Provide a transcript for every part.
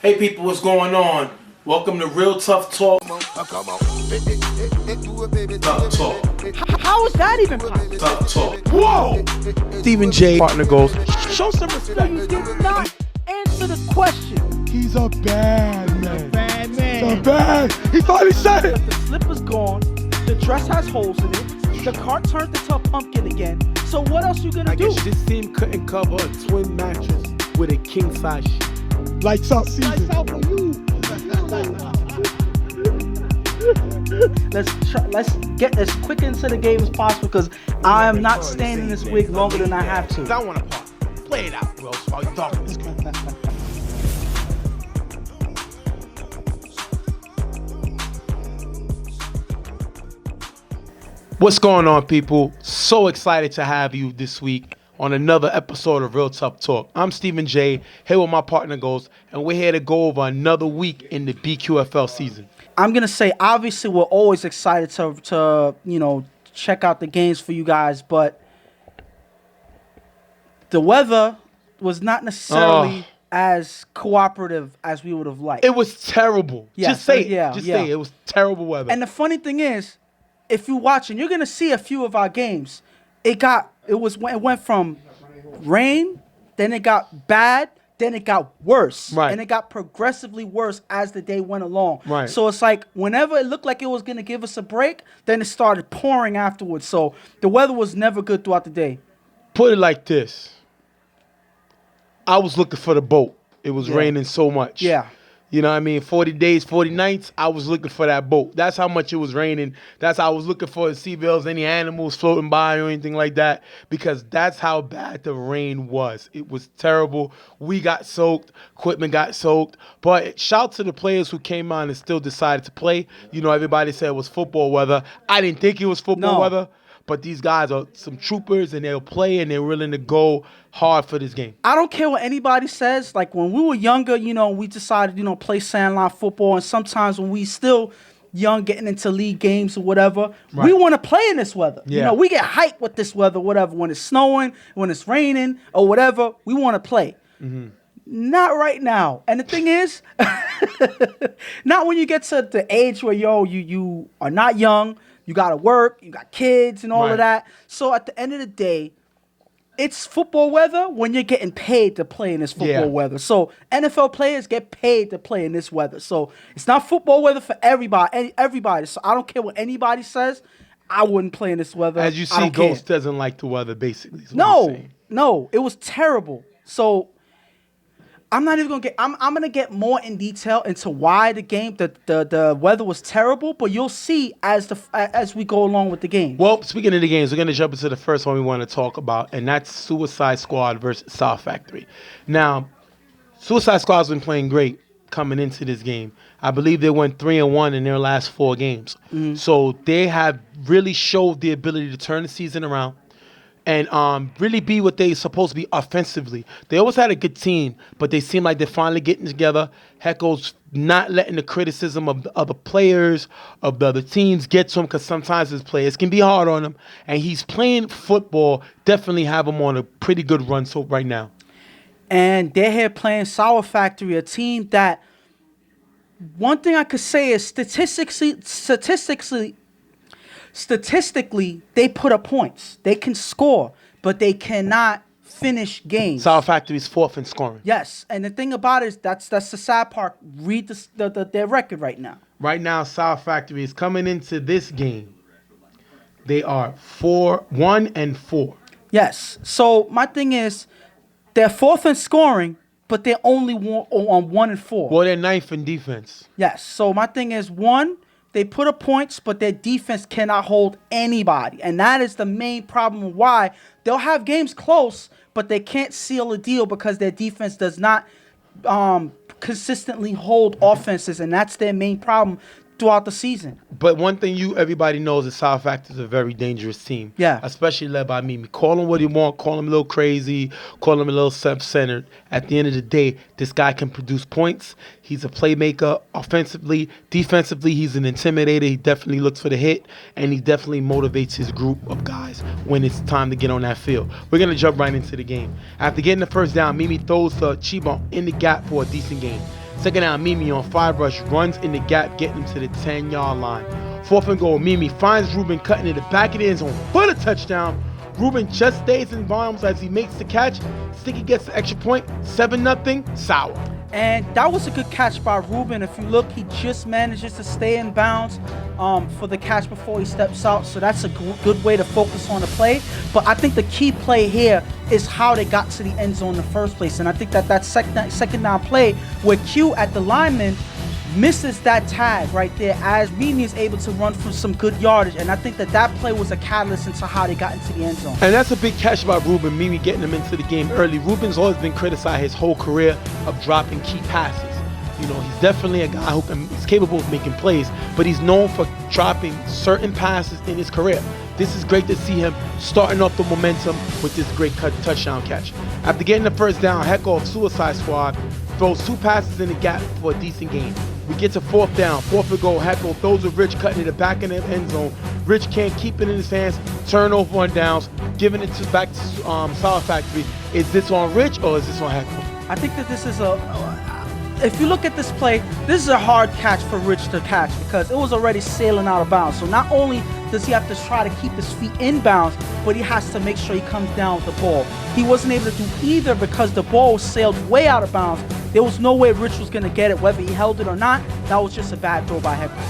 Hey people, what's going on? Welcome to Real Tough Talk. Tough Talk. How is that even possible? Tough Talk. Whoa! Stephen J. Partner goes, Show some respect. You did not answer the question. he's a bad man. Bad man. He's a bad. He finally said it. The slipper's gone. The dress has holes in it. The cart turned into a pumpkin again. So what else you gonna do? This team couldn't cover a twin mattress with a king size sheet. Lights out season. Lights out for you. Let's get as quick into the game as possible because I am not staying in this wig longer than I have to. I want to part. Play it out, Wells, while you're talking this game. What's going on, people? So excited to have you this week on another episode of Real Tough Talk. I'm Stephen J, here with my partner Ghost, and we're here to go over another week in the BQFL season. I'm gonna say, obviously, we're always excited to check out the games for you guys, but the weather was not necessarily as cooperative as we would have liked. It was terrible. Yeah, Just say it. yeah, Just yeah. say it. It was terrible weather. And the funny thing is, if you're watching, you're gonna see a few of our games. It went from rain, then it got bad, then it got worse. Right. And it got progressively worse as the day went along. Right. So it's like whenever it looked like it was going to give us a break, then it started pouring afterwards. So the weather was never good throughout the day. Put it like this. I was looking for the boat. It was raining so much. Yeah. You know what I mean? 40 days, 40 nights, I was looking for that boat. That's how much it was raining. That's how I was looking for to see if there was any animals floating by or anything like that, because that's how bad the rain was. It was terrible. We got soaked. Equipment got soaked. But shout to the players who came on and still decided to play. You know, everybody said it was football weather. I didn't think it was football weather. But these guys are some troopers, and they'll play, and they're willing to go hard for this game. I don't care what anybody says. Like when we were younger, we decided, play sandline football. And sometimes when we still young, getting into league games or whatever, we want to play in this weather. Yeah. We get hyped with this weather, whatever. When it's snowing, when it's raining or whatever, we want to play. Mm-hmm. Not right now. And the thing is, not when you get to the age where, you are not young. You got to work, you got kids and all of that. So at the end of the day, it's football weather when you're getting paid to play in this football weather. So NFL players get paid to play in this weather. So it's not football weather for everybody. So I don't care what anybody says. I wouldn't play in this weather. As you see, Ghost doesn't like the weather, basically. No, it was terrible. So I'm not even gonna get. I'm gonna get more in detail into why the weather was terrible, but you'll see as we go along with the game. Well, speaking of the games, we're gonna jump into the first one we want to talk about, and that's Suicide Squad versus South Factory. Now, Suicide Squad's been playing great coming into this game. I believe they went 3-1 in their last 4 games. Mm-hmm. So they have really showed the ability to turn the season around and really be what they're supposed to be offensively. They always had a good team, but they seem like they're finally getting together. Hecko's not letting the criticism of the other players, of the other teams get to him, because sometimes his players can be hard on him. And he's playing football, definitely have him on a pretty good run so right now. And they're here playing Sour Factory, a team that, one thing I could say is statistically, they put up points. They can score, but they cannot finish games. South Factory's 4th in scoring. Yes, and the thing about it is that's the sad part. Read their record right now. Right now, South Factory is coming into this game. They are 1-4. Yes. So my thing is, they're 4th in scoring, but they're only on 1-4. Well, they're 9th in defense. Yes. So my thing is, they put up points, but their defense cannot hold anybody. And that is the main problem why they'll have games close, but they can't seal a deal because their defense does not consistently hold offenses. And that's their main problem throughout the season. But one thing everybody knows is South Factory is a very dangerous team. Yeah. Especially led by Mimi. Call him what you want. Call him a little crazy. Call him a little self-centered. At the end of the day, this guy can produce points. He's a playmaker offensively. Defensively, he's an intimidator. He definitely looks for the hit, and he definitely motivates his group of guys when it's time to get on that field. We're going to jump right into the game. After getting the first down, Mimi throws Chiba in the gap for a decent game. Second down, Mimi on 5 rush, runs in the gap, getting him to the 10-yard line. 4th and goal, Mimi finds Ruben cutting in the back of the end zone for the touchdown. Ruben just stays in bounds as he makes the catch. Sticky gets the extra point, 7-0, Sour. And that was a good catch by Ruben. If you look, he just manages to stay in bounds for the catch before he steps out. So that's a good way to focus on the play. But I think the key play here is how they got to the end zone in the first place. And I think that second down play where Q at the lineman misses that tag right there as Mimi is able to run for some good yardage. And I think that play was a catalyst into how they got into the end zone. And that's a big catch by Ruben, Mimi getting him into the game early. Ruben's always been criticized his whole career of dropping key passes. You know, he's definitely a guy who's capable of making plays, but he's known for dropping certain passes in his career. This is great to see him starting off the momentum with this great touchdown catch. After getting the first down, Hecko of Suicide Squad throws 2 passes in the gap for a decent gain. We get to 4th down, 4th and goal. Hecko throws a Rich cutting in the back of the end zone. Rich can't keep it in his hands. Turnover on downs, giving it back to Sour Factory. Is this on Rich or is this on Hecko? I think that this is if you look at this play, this is a hard catch for Rich to catch because it was already sailing out of bounds. So not only does he have to try to keep his feet in bounds, but he has to make sure he comes down with the ball. He wasn't able to do either because the ball sailed way out of bounds. There was no way Rich was going to get it, whether he held it or not. That was just a bad throw by Hector.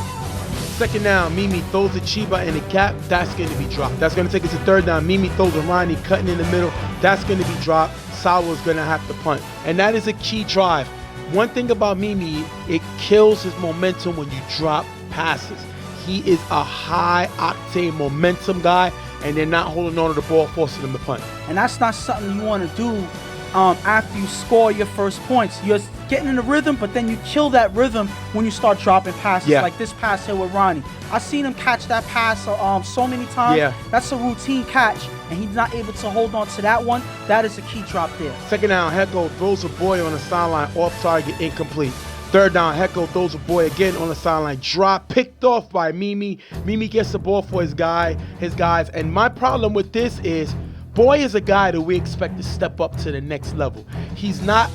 Second down, Mimi throws a Chiba in the gap. That's going to be dropped. That's going to take us to 3rd down. Mimi throws a Ronnie cutting in the middle. That's going to be dropped. Sour's going to have to punt. And that is a key drive. One thing about Mimi, it kills his momentum when you drop passes. He is a high-octane momentum guy, and they're not holding on to the ball, forcing him to punt. And that's not something you want to do after you score your first points. You're getting in the rhythm, but then you kill that rhythm when you start dropping passes. Yeah. Like this pass here with Ronnie. I've seen him catch that pass so many times. Yeah. That's a routine catch, and he's not able to hold on to that one. That is a key drop there. Second down, Hecko throws a boy on the sideline, off target, incomplete. 3rd down, Hecko throws a boy again on the sideline, drop, picked off by Mimi. Mimi gets the ball for his guys. And my problem with this is, Boy is a guy that we expect to step up to the next level. He's not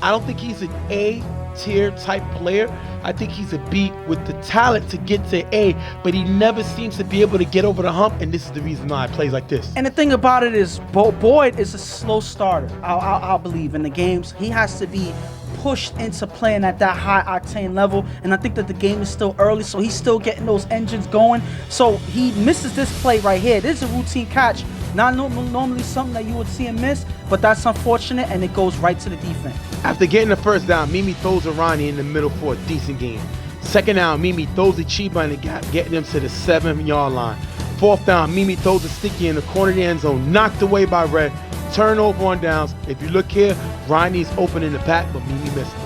I don't think he's an A tier type player. I think he's a B with the talent to get to A, but he never seems to be able to get over the hump, and this is the reason why he plays like this. And the thing about it is, Boyd is a slow starter. I'll believe in the games. He has to be pushed into playing at that high octane level, and I think that the game is still early, so he's still getting those engines going. So he misses this play right here. This is a routine catch, not normally something that you would see him miss, but that's unfortunate, and it goes right to the defense. After getting the first down, Mimi throws a Ronnie in the middle for a decent gain. Second down, Mimi throws a Chiba in the gap, getting him to the 7-yard line. 4th down, Mimi throws a sticky in the corner of the end zone, knocked away by Red. Turnover on downs. If you look here, Ronnie's open in the pack, but Mimi missed him.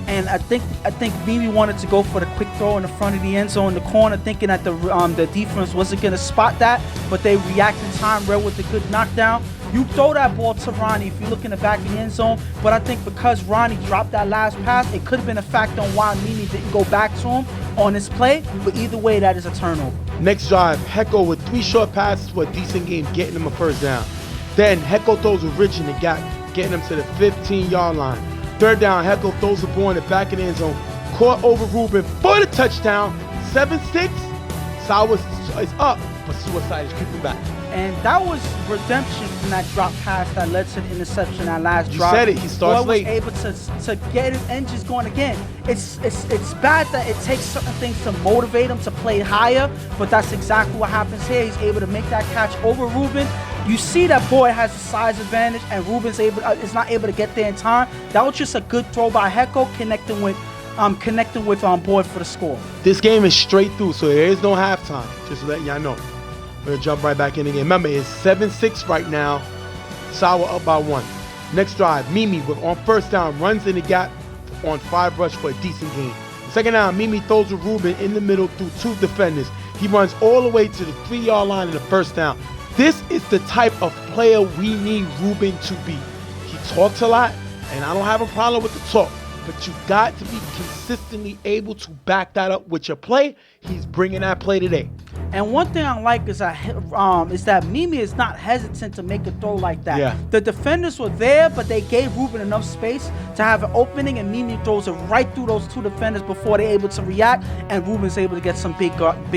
And I think Mimi wanted to go for the quick throw in the front of the end zone in the corner, thinking that the defense wasn't going to spot that, but they reacted in time. Red with a good knockdown. You throw that ball to Ronnie if you look in the back of the end zone, but I think because Ronnie dropped that last pass, it could have been a factor on why Mimi didn't go back to him on his play, but either way, that is a turnover. Next drive, Hecko with 3 short passes for a decent game, getting him a first down. Then Hecko throws a Rich in the gap, getting him to the 15-yard line. 3rd down, Hecko throws the ball in the back of the end zone, caught over Ruben for the touchdown. 7-6. Sour is up, but Suicide is creeping back. And that was redemption from that drop pass that led to the interception, that last You drop. said it, he starts Boy was late. able to get his engines going again. It's bad that it takes certain things to motivate him to play higher, but that's exactly what happens here. He's able to make that catch over Ruben. You see that Boy has a size advantage, and Ruben's is not able to get there in time. That was just a good throw by Hecko, connecting with Boyd for the score. This game is straight through, so there is no halftime. Just letting y'all know. We're going to jump right back in the game. Remember, it's 7-6 right now. Sour up by 1. Next drive, Mimi on first down runs in the gap on 5 rush for a decent gain. Second down, Mimi throws a Ruben in the middle through 2 defenders. He runs all the way to the 3-yard line in the first down. This is the type of player we need Ruben to be. He talks a lot, and I don't have a problem with the talk, but you got to be consistently able to back that up with your play. He's bringing that play today. And one thing I like is that Mimi is not hesitant to make a throw like that. Yeah. The defenders were there, but they gave Ruben enough space to have an opening, and Mimi throws it right through those two defenders before they're able to react, and Ruben's able to get some big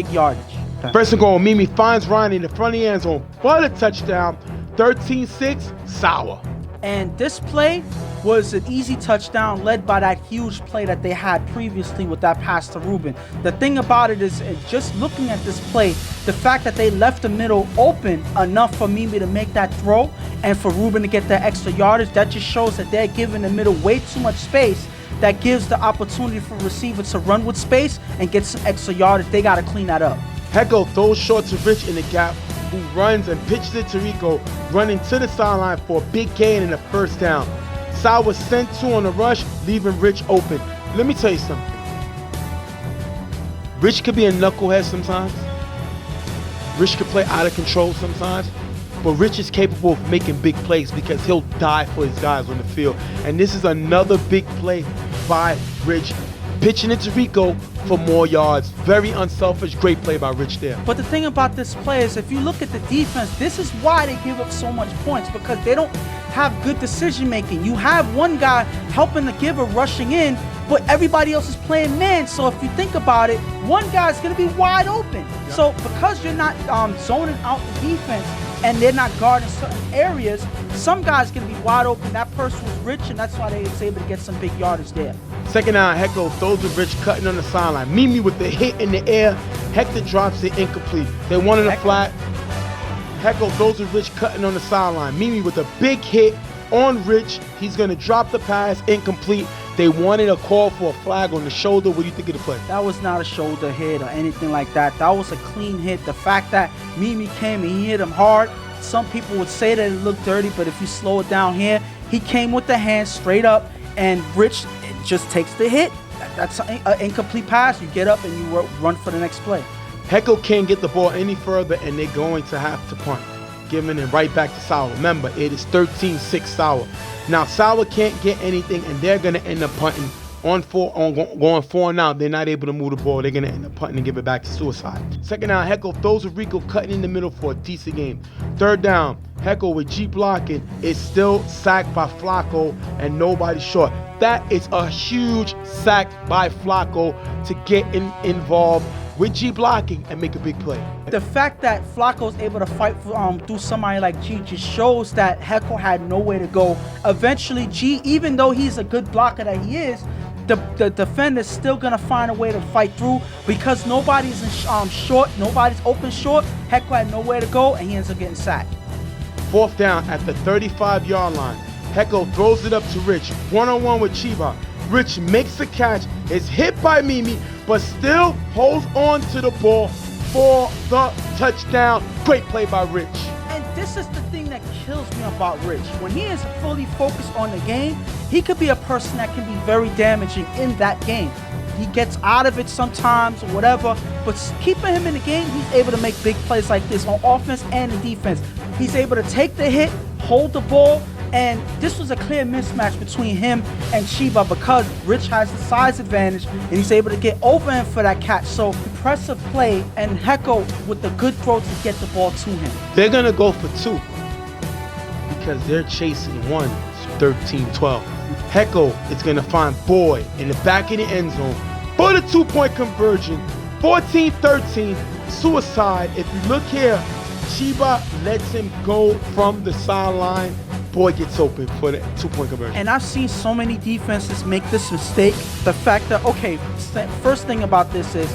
yardage. First and goal, Mimi finds Ryan in the front of the end zone for the touchdown. 13-6, Sauer. And this play was an easy touchdown led by that huge play that they had previously with that pass to Ruben. The thing about it is, just looking at this play, the fact that they left the middle open enough for Mimi to make that throw and for Ruben to get that extra yardage, that just shows that they're giving the middle way too much space. That gives the opportunity for receiver to run with space and get some extra yardage. They got to clean that up. Hecko throws short to Rich in the gap, who runs and pitches it to Rico, running to the sideline for a big gain and a first down. Sal was sent to on the rush, leaving Rich open. Let me tell you something. Rich could be a knucklehead sometimes. Rich could play out of control sometimes. But Rich is capable of making big plays because he'll die for his guys on the field. And this is another big play by Rich, pitching it to Rico for more yards. Very unselfish, great play by Rich there. But the thing about this play is, if you look at the defense, this is why they give up so much points, because they don't have good decision making. You have one guy helping the giver rushing in, but everybody else is playing man. So if you think about it, one guy's going to be wide open. Yep. So because you're not zoning out the defense and they're not guarding certain areas, some guy's going to be wide open. That person was Rich, and that's why they was able to get some big yardage there. Second down, Hecko throws to Rich, cutting on the sideline. Mimi with the hit in the air. Hector drops it incomplete. They wanted a flat. Hecko throws to Rich, cutting on the sideline. Mimi with a big hit on Rich. He's going to drop the pass, incomplete. They wanted a call for a flag on the shoulder. What do you think of the play? That was not a shoulder hit or anything like that. That was a clean hit. The fact that Mimi came and he hit him hard, some people would say that it looked dirty, but if you slow it down here, he came with the hand straight up, and Rich just takes the hit. That's an incomplete pass. You get up and you run for the next play. Hecko can't get the ball any further, and they're going to have to punt, giving it right back to Sauer. Remember, it is 13-6 Sauer. Now, Sauer can't get anything, and they're going to end up punting going 4 now. They're not able to move the ball. They're going to end up punting and give it back to Suicide. Second down, Hecko throws to Rico, cutting in the middle for a decent game. Third down, Hecko with G blocking is still sacked by Flacco, and nobody short. That is a huge sack by Flacco to get involved with G blocking and make a big play. The fact that Flacco's able to fight through somebody like G just shows that Hecko had nowhere to go. Eventually, G, even though he's a good blocker that he is, the defender's still gonna find a way to fight through, because nobody's short, nobody's open short. Hecko had nowhere to go, and he ends up getting sacked. Fourth down at the 35-yard line. Hecko throws it up to Rich, one-on-one with Chiba. Rich makes the catch, is hit by Mimi, but still holds on to the ball for the touchdown. Great play by Rich. And this is the thing that kills me about Rich. When he is fully focused on the game, he could be a person that can be very damaging in that game. He gets out of it sometimes or whatever, but keeping him in the game, he's able to make big plays like this on offense and in defense. He's able to take the hit, hold the ball, and this was a clear mismatch between him and Chiba, because Rich has the size advantage and he's able to get over him for that catch. So impressive play, and Hecko with the good throw to get the ball to him. They're going to go for 2 because they're chasing 1, 13-12. Hecko is going to find Boy in the back of the end zone for the 2-point conversion. 14-13, Suicide. If you look here, Chiba lets him go from the sideline. Boy gets open for the 2-point conversion. And I've seen so many defenses make this mistake. The fact that, okay, first thing about this is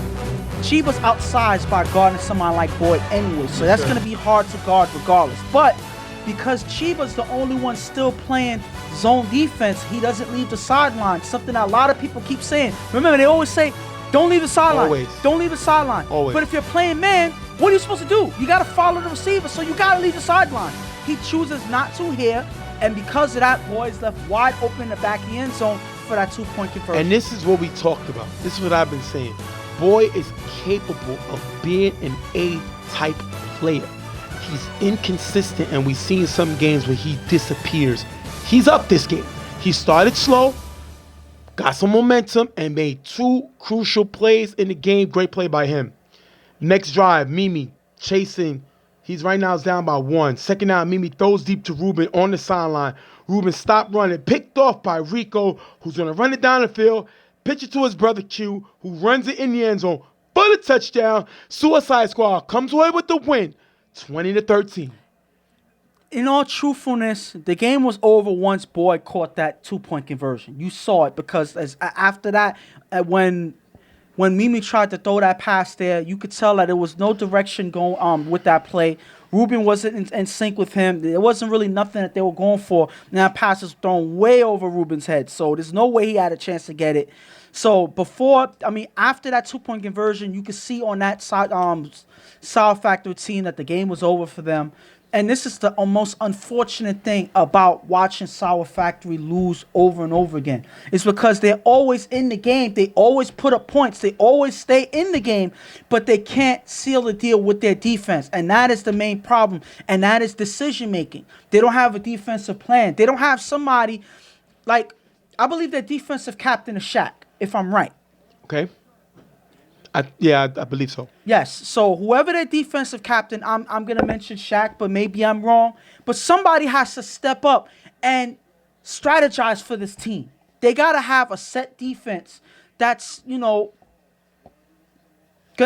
Chiba's outsized by guarding someone like Boyd anyway, so that's going to be hard to guard regardless. But because Chiba's the only one still playing zone defense, he doesn't leave the sideline, something that a lot of people keep saying. Remember, they always say, don't leave the sideline. Always. Don't leave the sideline. Always. But if you're playing man, what are you supposed to do? You got to follow the receiver, so you got to leave the sideline. He chooses not to here, and because of that, Boyd's left wide open in the back of the end zone for that 2-point conversion. And this is what we talked about. This is what I've been saying. Boy is capable of being an A-type player. He's inconsistent, and we've seen some games where he disappears. He's up this game. He started slow, got some momentum, and made 2 crucial plays in the game. Great play by him. Next drive, Mimi chasing. He's right now down by 1. Second down, Mimi throws deep to Ruben on the sideline. Ruben stopped running, picked off by Rico, who's going to run it down the field, pitch it to his brother Q, who runs it in the end zone for the touchdown. Suicide Squad comes away with the win, 20-13. In all truthfulness, the game was over once Boyd caught that 2-point conversion. You saw it because after that, when Mimi tried to throw that pass there, you could tell that there was no direction going with that play. Ruben wasn't in sync with him. There wasn't really nothing that they were going for. And that pass was thrown way over Ruben's head. So there's no way he had a chance to get it. So after that 2-point conversion, you could see on that side, South Factory team that the game was over for them. And this is the most unfortunate thing about watching Sour Factory lose over and over again. It's because they're always in the game. They always put up points. They always stay in the game, but they can't seal the deal with their defense. And that is the main problem. And that is decision making. They don't have a defensive plan. They don't have somebody like, I believe their defensive captain is Shaq, if I'm right. Okay. I believe so. Yes. So whoever their defensive captain, I'm gonna mention Shaq, but maybe I'm wrong. But somebody has to step up and strategize for this team. They gotta have a set defense that's gonna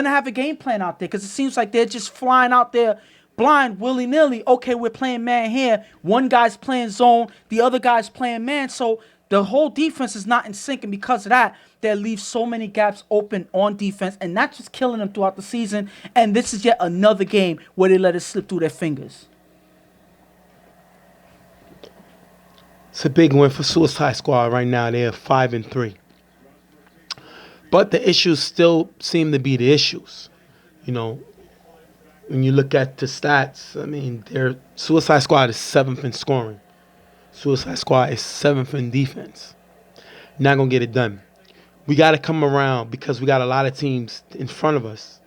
have a game plan out there, because it seems like they're just flying out there blind, willy-nilly. Okay, we're playing man here. One guy's playing zone, the other guy's playing man. So the whole defense is not in sync, and because of that, they leave so many gaps open on defense, and that's just killing them throughout the season. And this is yet another game where they let it slip through their fingers. It's a big win for Suicide Squad right now. They're 5-3. But the issues still seem to be the issues. When you look at the stats, their Suicide Squad is 7th in scoring. Suicide Squad is 7th in defense. Not going to get it done. We got to come around because we got a lot of teams in front of us.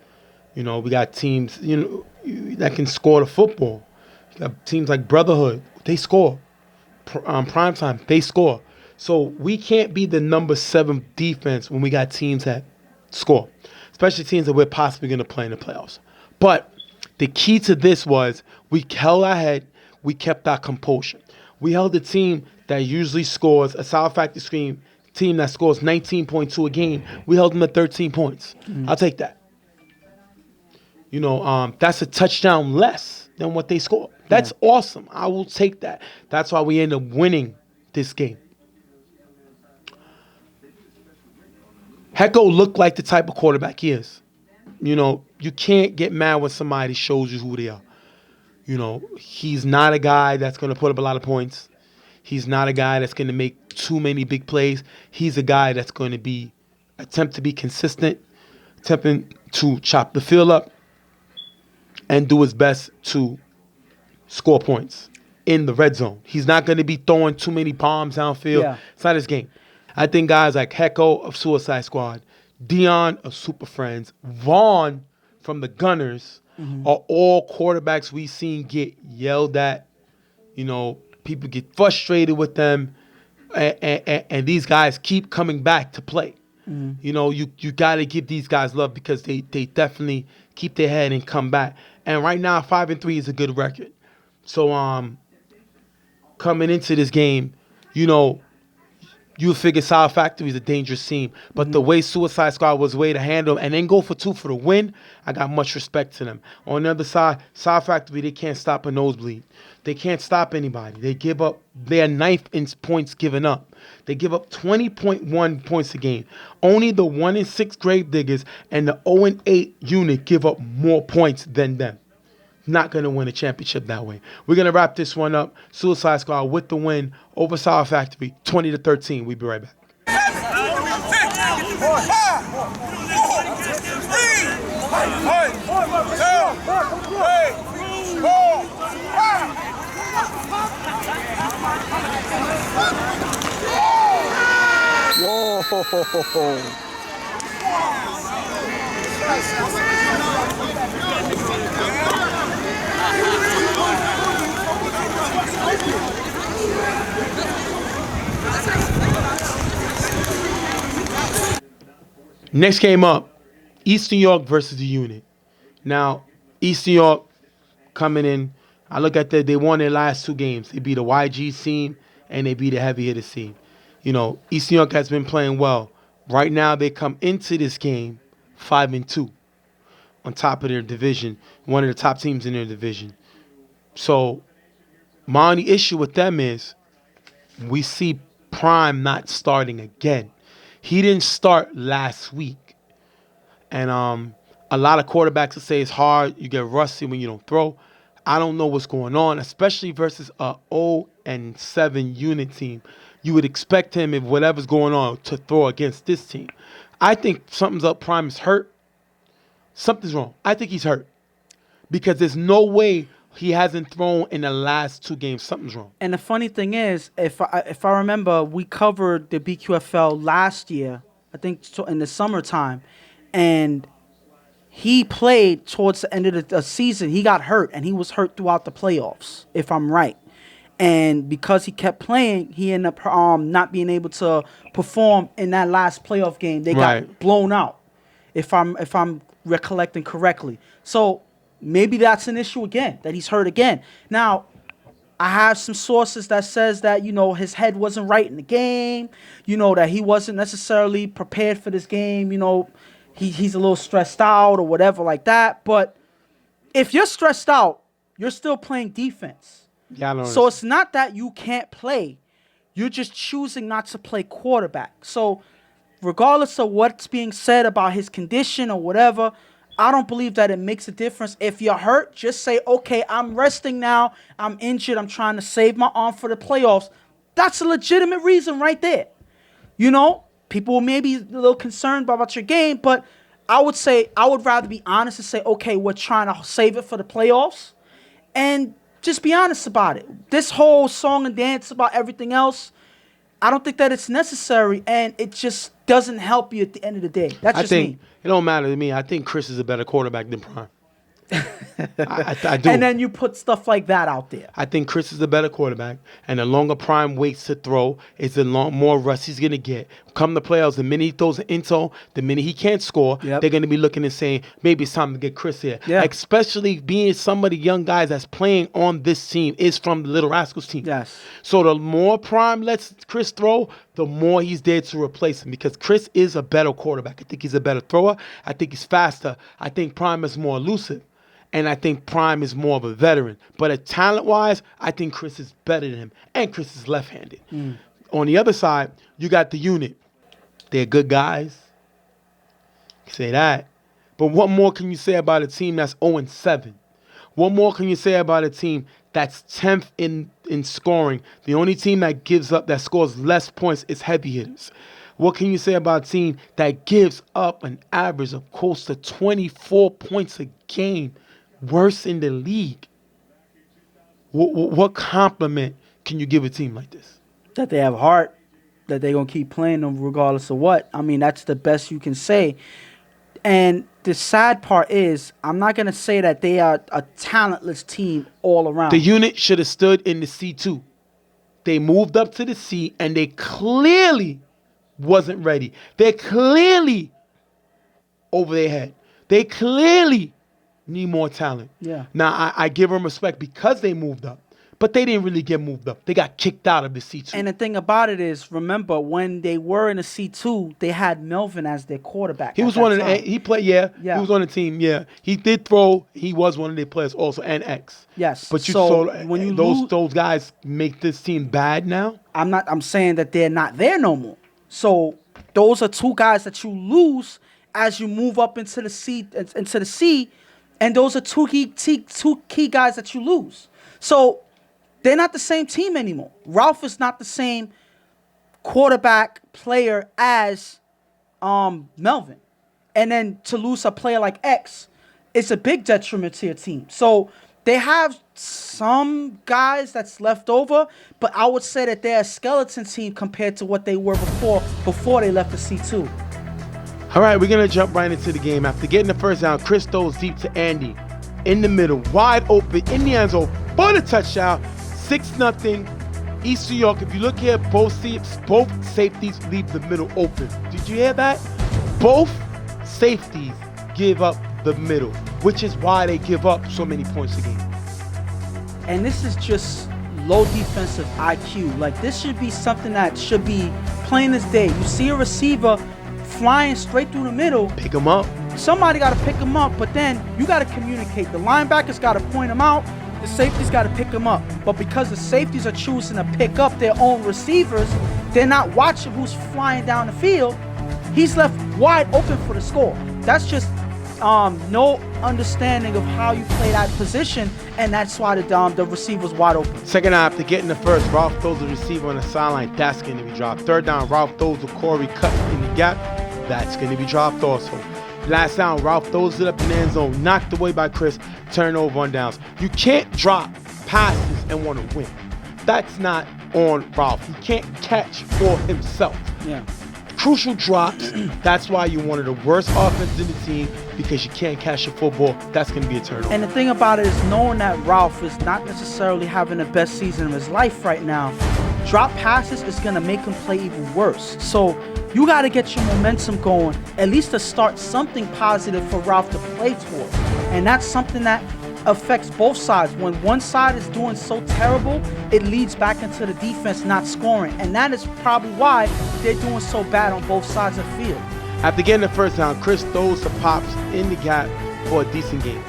We got teams, that can score the football. You got teams like Brotherhood. They score. Primetime, they score. So we can't be the number 7 defense when we got teams that score, especially teams that we're possibly going to play in the playoffs. But the key to this was we held our head. We kept our composure. We held a team that usually scores, a South Factory team that scores 19.2 a game. We held them at 13 points. I'll take that. That's a touchdown less than what they scored. That's awesome. I will take that. That's why we end up winning this game. Hecko looked like the type of quarterback he is. You can't get mad when somebody shows you who they are. He's not a guy that's going to put up a lot of points. He's not a guy that's going to make too many big plays. He's a guy that's going to attempt to be consistent, attempting to chop the field up, and do his best to score points in the red zone. He's not going to be throwing too many bombs downfield. Yeah. It's not his game. I think guys like Hecko of Suicide Squad, Dion of Super Friends, Vaughn from the Gunners are all quarterbacks we've seen get yelled at. People get frustrated with them, and these guys keep coming back to play. You got to give these guys love because they definitely keep their head and come back. And right now, 5-3 is a good record. So coming into this game, you figure South Factory is a dangerous team. But the way Suicide Squad was a way to handle them and then go for 2 for the win, I got much respect to them. On the other side, South Factory, they can't stop a nosebleed. They can't stop anybody. They give up their 9th in points given up. They give up 20.1 points a game. Only the 1-6 grave diggers and the 0-8 unit give up more points than them. Not going to win a championship that way. We're going to wrap this one up. Suicide Squad with the win over South Factory, 20-13. We'll be right back. Next game up, Eastern York versus the Unit. Now, Eastern York coming in, I look at they won their last 2 games. They beat a YG team and they beat a heavy hitter team. You know, Eastern York has been playing well. Right now, they come into this game 5-2 on top of their division, one of the top teams in their division. So, my only issue with them is we see Prime not starting again. He didn't start last week. And a lot of quarterbacks will say it's hard. You get rusty when you don't throw. I don't know what's going on, especially versus a 0-7 Unit team. You would expect him, if whatever's going on, to throw against this team. I think something's up. Prime is hurt. Something's wrong. I think he's hurt. Because there's no way he hasn't thrown in the last 2 games. Something's wrong. And the funny thing is, if I remember, we covered the BQFL last year, I think in the summertime, and he played towards the end of the season. He got hurt, and he was hurt throughout the playoffs, if I'm right. And because he kept playing, he ended up not being able to perform in that last playoff game. They got blown out, if I'm recollecting correctly. So maybe that's an issue again, that he's hurt again. Now, I have some sources that says that, you know, his head wasn't right in the game, you know, that he wasn't necessarily prepared for this game, you know, he's a little stressed out or whatever like that. But if you're stressed out, you're still playing defense. Yeah, I know. So it's not that you can't play. You're just choosing not to play quarterback. So regardless of what's being said about his condition or whatever, I don't believe that it makes a difference. If you're hurt, just say, okay, I'm resting now. I'm injured. I'm trying to save my arm for the playoffs. That's a legitimate reason right there. You know, people may be a little concerned about your game, but I would say I would rather be honest and say, okay, we're trying to save it for the playoffs. And just be honest about it. This whole song and dance about everything else, I don't think that it's necessary, and it just doesn't help you at the end of the day. That's just me. It don't matter to me. I think Chris is a better quarterback than Prime. I do. And then you put stuff like that out there. I think Chris is a better quarterback, and the longer Prime waits to throw, it's the more rust he's going to get. Come the playoffs, the minute he throws an into, the minute he can't score, they're going to be looking and saying, maybe it's time to get Chris here. Yeah. Especially being some of the young guys that's playing on this team is from the Little Rascals team. Yes. So the more Prime lets Chris throw, the more he's there to replace him, because Chris is a better quarterback. I think he's a better thrower. I think he's faster. I think Prime is more elusive. And I think Prime is more of a veteran. But talent-wise, I think Chris is better than him. And Chris is left-handed. On the other side, you got the Unit. They're good guys. You say that. But what more can you say about a team that's 0-7? What more can you say about a team that's 10th in scoring? The only team that scores less points is heavy hitters. What can you say about a team that gives up an average of close to 24 points a game? Worse in the league. What compliment can you give a team like this? That they have heart, that they're going to keep playing them regardless of what. I mean, that's the best you can say. And the sad part is, I'm not going to say that they are a talentless team all around. The Unit should have stood in the C2. They moved up to the C, and they clearly wasn't ready. They're clearly over their head. They clearly need more talent. Yeah. Now, I give them respect because they moved up. But they didn't really get moved up. They got kicked out of the C2. And the thing about it is, remember, when they were in the C2, they had Melvin as their quarterback. He was one of the, he played, He was on the team, He did throw. He was one of their players also, and X. Yes. But when you those guys make this team bad now? I'm saying that they're not there no more. So those are 2 guys that you lose as you move up into the C, and those are 2 key guys that you lose. So they're not the same team anymore. Ralph is not the same quarterback player as Melvin. And then to lose a player like X, it's a big detriment to your team. So they have some guys that's left over, but I would say that they're a skeleton team compared to what they were before they left the C2. All right, we're going to jump right into the game. After getting the first down, Chris throws deep to Andy. In the middle, wide open, in the end zone, for the touchdown, 6-0. Eastern York, if you look here, both safeties leave the middle open. Did you hear that? Both safeties give up the middle, which is why they give up so many points a game. And this is just low defensive IQ. Like, this should be something that should be plain as day. You see a receiver flying straight through the middle, Pick them up. somebody got to pick him up, but then you got to communicate. The linebackers got to point him out. The safeties got to pick him up. But because the safeties are choosing to pick up their own receivers, they're not watching who's flying down the field. He's left wide open for the score. That's just no understanding of how you play that position, and that's why the receiver's wide open. Second half, to get in the first, Ralph throws the receiver on the sideline. That's going to be dropped. Third down, Ralph throws the Corey cut in the gap. That's going to be dropped also. Last down, Ralph throws it up in the end zone. Knocked away by Chris. Turnover on downs. You can't drop passes and want to win. That's not on Ralph. He can't catch for himself. Yeah. Crucial drops. That's why you're one of the worst offenses in the team, because you can't catch the football. That's going to be a turnover. And the thing about it is, knowing that Ralph is not necessarily having the best season of his life right now, drop passes is going to make him play even worse. So you got to get your momentum going, at least to start something positive for Ralph to play toward. And that's something that affects both sides. When one side is doing so terrible, it leads back into the defense not scoring. And that is probably why they're doing so bad on both sides of the field. After getting the first down, Chris throws the Pops in the gap for a decent game.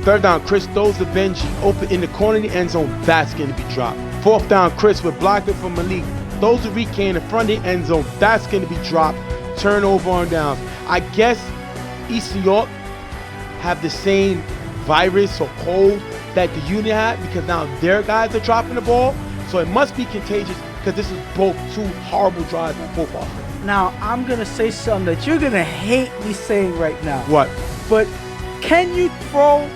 Third down, Chris throws the Benji open in the corner of the end zone. That's going to be dropped. Fourth down, Chris with blocking from Malik throws the Rican in the front of the end zone. That's going to be dropped. Turnover on downs. I guess East New York have the same virus or cold that the unit had, because now their guys are dropping the ball. So it must be contagious, because this is both two horrible drives on both offenses. Now, I'm going to say something that you're going to hate me saying right now. What? But can you throw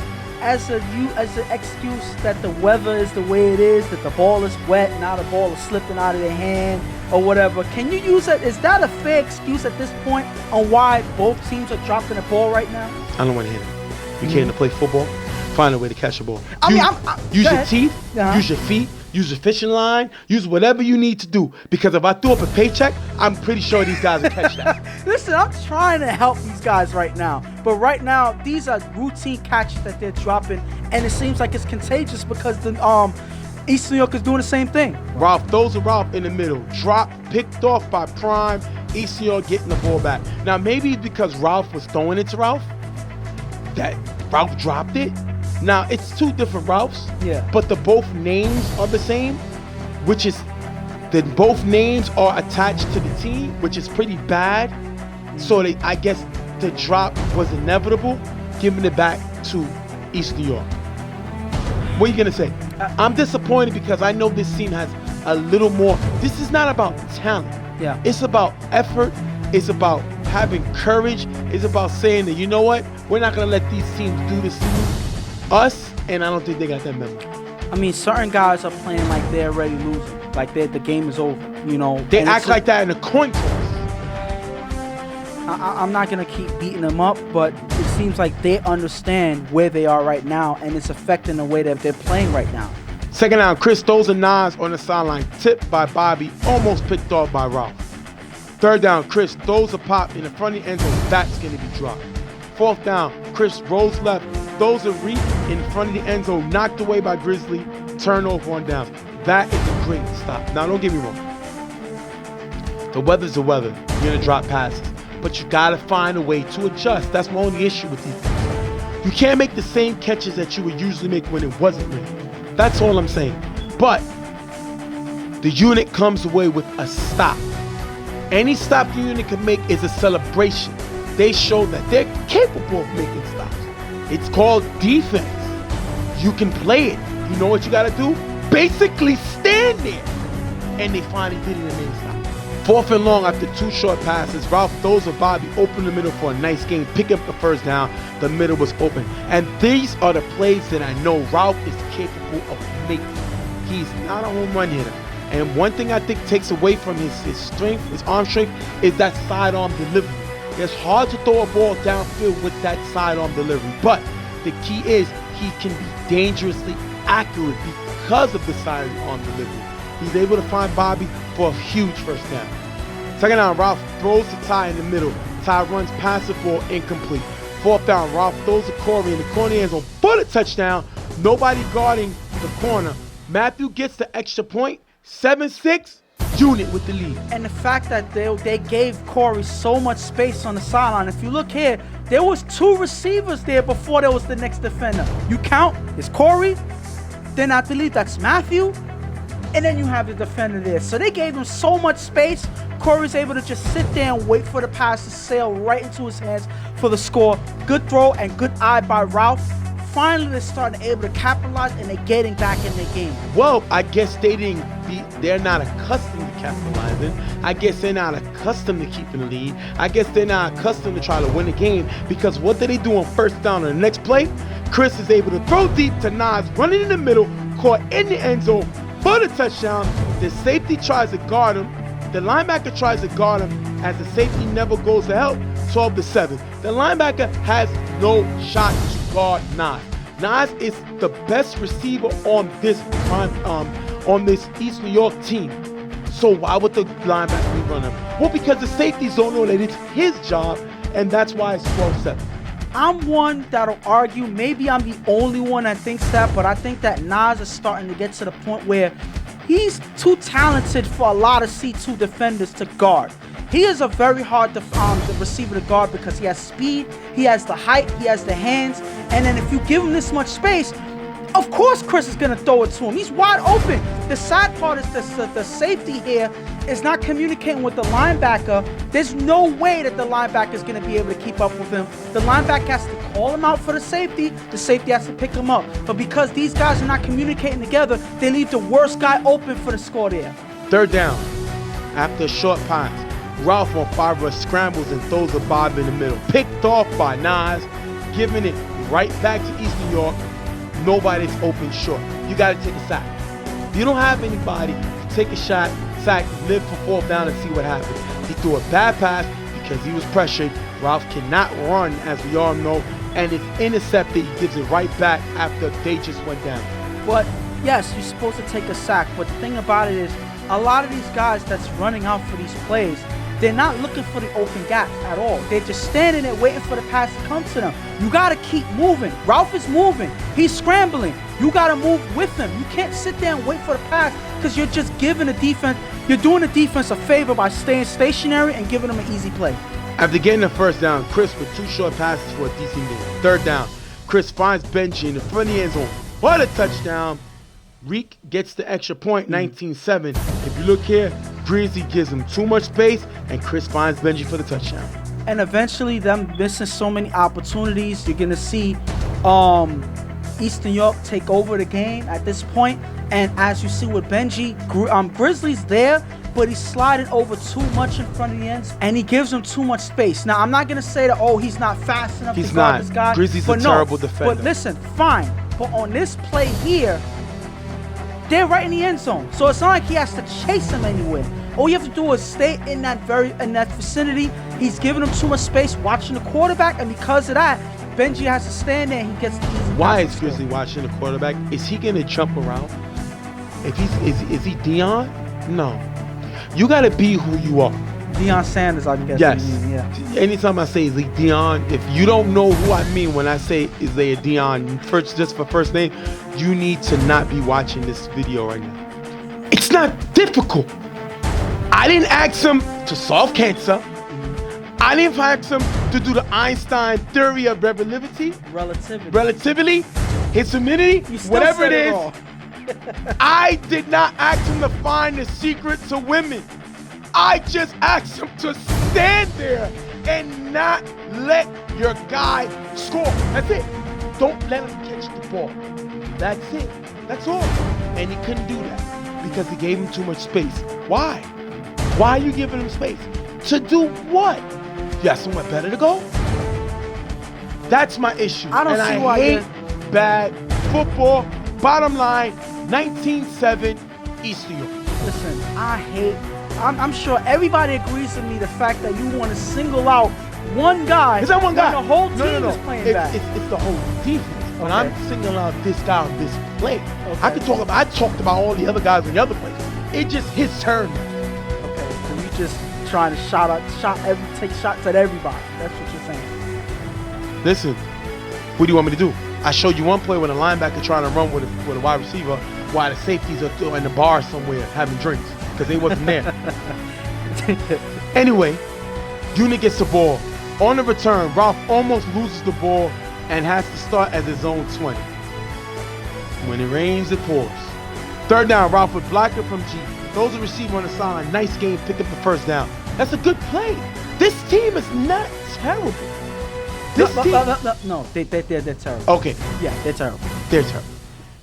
as an excuse that the weather is the way it is, that the ball is wet, now the ball is slipping out of their hand or whatever? Can you use that? Is that a fair excuse at this point on why both teams are dropping the ball right now? I don't want to hear it. You came to play football, find a way to catch the ball. Use go your ahead. teeth, Uh-huh. use your feet, use your fishing line, use whatever you need to do. Because if I threw up a paycheck, I'm pretty sure these guys will catch that. Listen, I'm trying to help these guys right now. But right now, these are routine catches that they're dropping. And it seems like it's contagious because the East New York is doing the same thing. Ralph throws a Ralph in the middle. Drop, picked off by Prime. East New York getting the ball back. Now, maybe it's because Ralph was throwing it to Ralph that Ralph dropped it. Now, it's two different Ralphs. Yeah. But the both names are the same, which is that both names are attached to the team, which is pretty bad. So I guess the drop was inevitable, giving it back to East New York. What are you going to say? I'm disappointed because I know this team has a little more. This is not about talent. Yeah. It's about effort. It's about having courage. It's about saying that, you know what? We're not going to let these teams do this to us, and I don't think they got that memo. I mean, certain guys are playing like they're already losing, like the game is over. You know, They and act like that in a coin toss. I'm not gonna keep beating them up, but it seems like they understand where they are right now, and it's affecting the way that they're playing right now. Second down, Chris throws a Nas on the sideline, tipped by Bobby, almost picked off by Ralph. Third down, Chris throws a pop in the front of the end zone. That's going to be dropped. Fourth down, Chris rolls left, throws a reap in front of the end zone, knocked away by Grizzly, turnover on downs. That is a great stop. Now, don't get me wrong. The weather's the weather. You're going to drop passes. But you got to find a way to adjust. That's my only issue with these. You can't make the same catches that you would usually make when it wasn't raining. That's all I'm saying. But the unit comes away with a stop. Any stop the unit can make is a celebration. They show that they're capable of making stops. It's called defense. You can play it. You know what you got to do? Basically stand there. And they finally did it and made a stop. Fourth and long after two short passes, Ralph throws a Bobby open the middle for a nice game, pick up the first down. The middle was open. And these are the plays that I know Ralph is capable of making. He's not a home run hitter. And one thing I think takes away from his strength, his arm strength, is that sidearm delivery. It's hard to throw a ball downfield with that sidearm delivery. But the key is he can be dangerously accurate because of the sidearm delivery. He's able to find Bobby for a huge first down. Second down, Ralph throws the tie in the middle. Ty runs past the ball, incomplete. 4th down, Ralph throws to Corey in the corner end zone for the touchdown. Nobody guarding the corner. Matthew gets the extra point. 7-6, unit with the lead. And the fact that they gave Corey so much space on the sideline. If you look here, there was 2 receivers there before there was the next defender. You count, it's Corey, then I believe that's Matthew, and then you have the defender there. So they gave him so much space. Corey's able to just sit there and wait for the pass to sail right into his hands for the score. Good throw and good eye by Ralph. Finally, they're starting able to capitalize, and they're getting back in their game. Well, I guess they're not accustomed to capitalizing. I guess they're not accustomed to keeping the lead. I guess they're not accustomed to try to win the game, because what do they do on 1st down on the next play? Chris is able to throw deep to Nas, running in the middle, caught in the end zone for the touchdown. The safety tries to guard him. The linebacker tries to guard him as the safety never goes to help. 12-7. The linebacker has no shot to guard Nas. Nas is the best receiver on this East New York team. So why would the linebacker be running? Well, because the safeties don't know that it's his job, and that's why it's 12-7. I'm one that'll argue, maybe I'm the only one that thinks that, but I think that Nas is starting to get to the point where he's too talented for a lot of C2 defenders to guard. He is a very hard receiver to guard because he has speed, he has the height, he has the hands, and then if you give him this much space, of course Chris is going to throw it to him. He's wide open. The sad part is the safety here is not communicating with the linebacker. There's no way that the linebacker is going to be able to keep up with him. The linebacker has to call him out for the safety has to pick him up. But because these guys are not communicating together, they leave the worst guy open for the score there. 3rd down. After a short pass, Ralph on 5 rush scrambles and throws a bob in the middle. Picked off by Nas, giving it right back to East New York. Nobody's open short. You got to take a sack. If you don't have anybody, take a shot, sack, live for 4th down and see what happens. He threw a bad pass because he was pressured. Ralph cannot run, as we all know, and it's intercepted. He gives it right back after they just went down. But yes, you're supposed to take a sack, but the thing about it is, a lot of these guys that's running out for these plays, they're not looking for the open gaps at all. They're just standing there waiting for the pass to come to them. You got to keep moving. Ralph is moving. He's scrambling. You got to move with him. You can't sit there and wait for the pass because you're just giving the defense, you're doing the defense a favor by staying stationary and giving them an easy play. After getting the 1st down, Chris with 2 short passes for a decent game. 3rd down, Chris finds Benji in the front of the end zone. What a touchdown. Reek gets the extra point, 19-7. If you look here, Grizzly gives him too much space, and Chris finds Benji for the touchdown. And eventually, them missing so many opportunities, you're going to see East New York take over the game at this point. And as you see with Benji, Grizzly's there, but he's sliding over too much in front of the ends, and he gives him too much space. Now, I'm not going to say that, he's not fast enough to guard this guy. Grizzly's a terrible defender. But listen, fine. But on this play here, they're right in the end zone. So it's not like he has to chase him anywhere. All you have to do is stay in that vicinity. He's giving him too much space, watching the quarterback, and because of that, Benji has to stand there and he gets the easy. Why is Grizzly watching the quarterback? Is he gonna jump around? If is he Deion? No. You gotta be who you are. Deion Sanders, I guess. Yes. Yeah. Anytime I say is he Deion, if you don't know who I mean when I say is they a Deion just for first name, you need to not be watching this video right now. It's not difficult. I didn't ask him to solve cancer. I didn't ask him to do the Einstein theory of relativity, his humidity, whatever it is. I did not ask him to find the secret to women. I just asked him to stand there and not let your guy score. That's it. Don't let him catch the ball. That's it. That's all. And he couldn't do that because he gave him too much space. Why? Why are you giving him space? To do what? You got somewhere better to go? That's my issue. I hate bad football. Bottom line, 19-7 East New York. Listen, I'm sure everybody agrees with me the fact that you want to single out one guy. Is that one guy? When the whole team is playing back. It's the whole defense. When I'm singling out this guy on this play, I talked about all the other guys on the other plays. It's just his turn. Okay, so you just trying to take shots at everybody. That's what you're saying. Listen, what do you want me to do? I showed you one play with a linebacker trying to run with a wide receiver while the safeties are in the bar somewhere having drinks because they wasn't there. Anyway, unit gets the ball. On the return, Ralph almost loses the ball and has to start at his own 20. When it rains, it pours. Third down, Ralph would block it from G. Throws a receiver on the sideline. Nice game, pick up the first down. That's a good play. This team is not terrible. No, they're terrible. Okay. Yeah, they're terrible. They're terrible.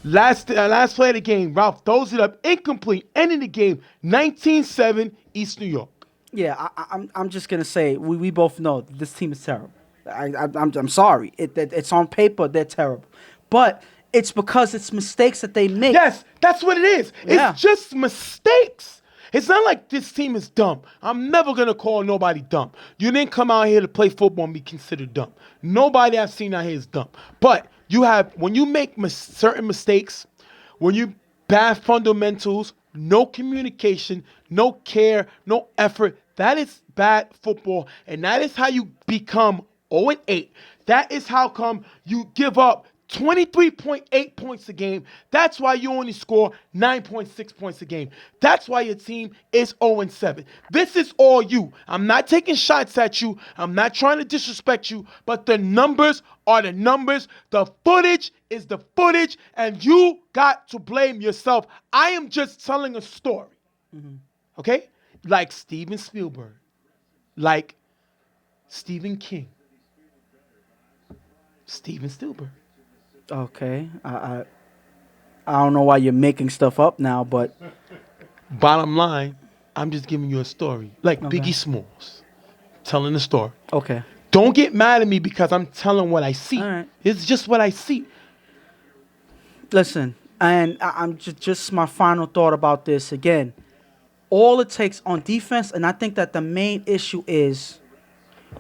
Last play of the game, Ralph throws it up incomplete, ending the game 19-7 East New York. Yeah, I'm just gonna say we both know this team is terrible. I'm sorry. It's on paper they're terrible, but it's because it's mistakes that they make. Yes, that's what it is. Yeah. It's just mistakes. It's not like this team is dumb. I'm never going to call nobody dumb. You didn't come out here to play football and be considered dumb. Nobody I've seen out here is dumb. But when you make certain mistakes, when you bad fundamentals, no communication, no care, no effort, that is bad football. And that is how you become 0-8. That is how come you give up 23.8 points a game. That's why you only score 9.6 points a game. That's why your team is 0-7. This is all you. I'm not taking shots at you. I'm not trying to disrespect you, but the numbers are the numbers. The footage is the footage, and you got to blame yourself. I am just telling a story. Okay? Like Steven Spielberg. Like Stephen King. Steven Spielberg. Okay, I don't know why you're making stuff up now, but Bottom line, I'm just giving you a story. Like Okay. Biggie Smalls telling a story. okay. Don't get mad at me because I'm telling what I see. All right. It's just what I see. Listen, and I'm just my final thought about this again. All it takes on defense, and I think that the main issue is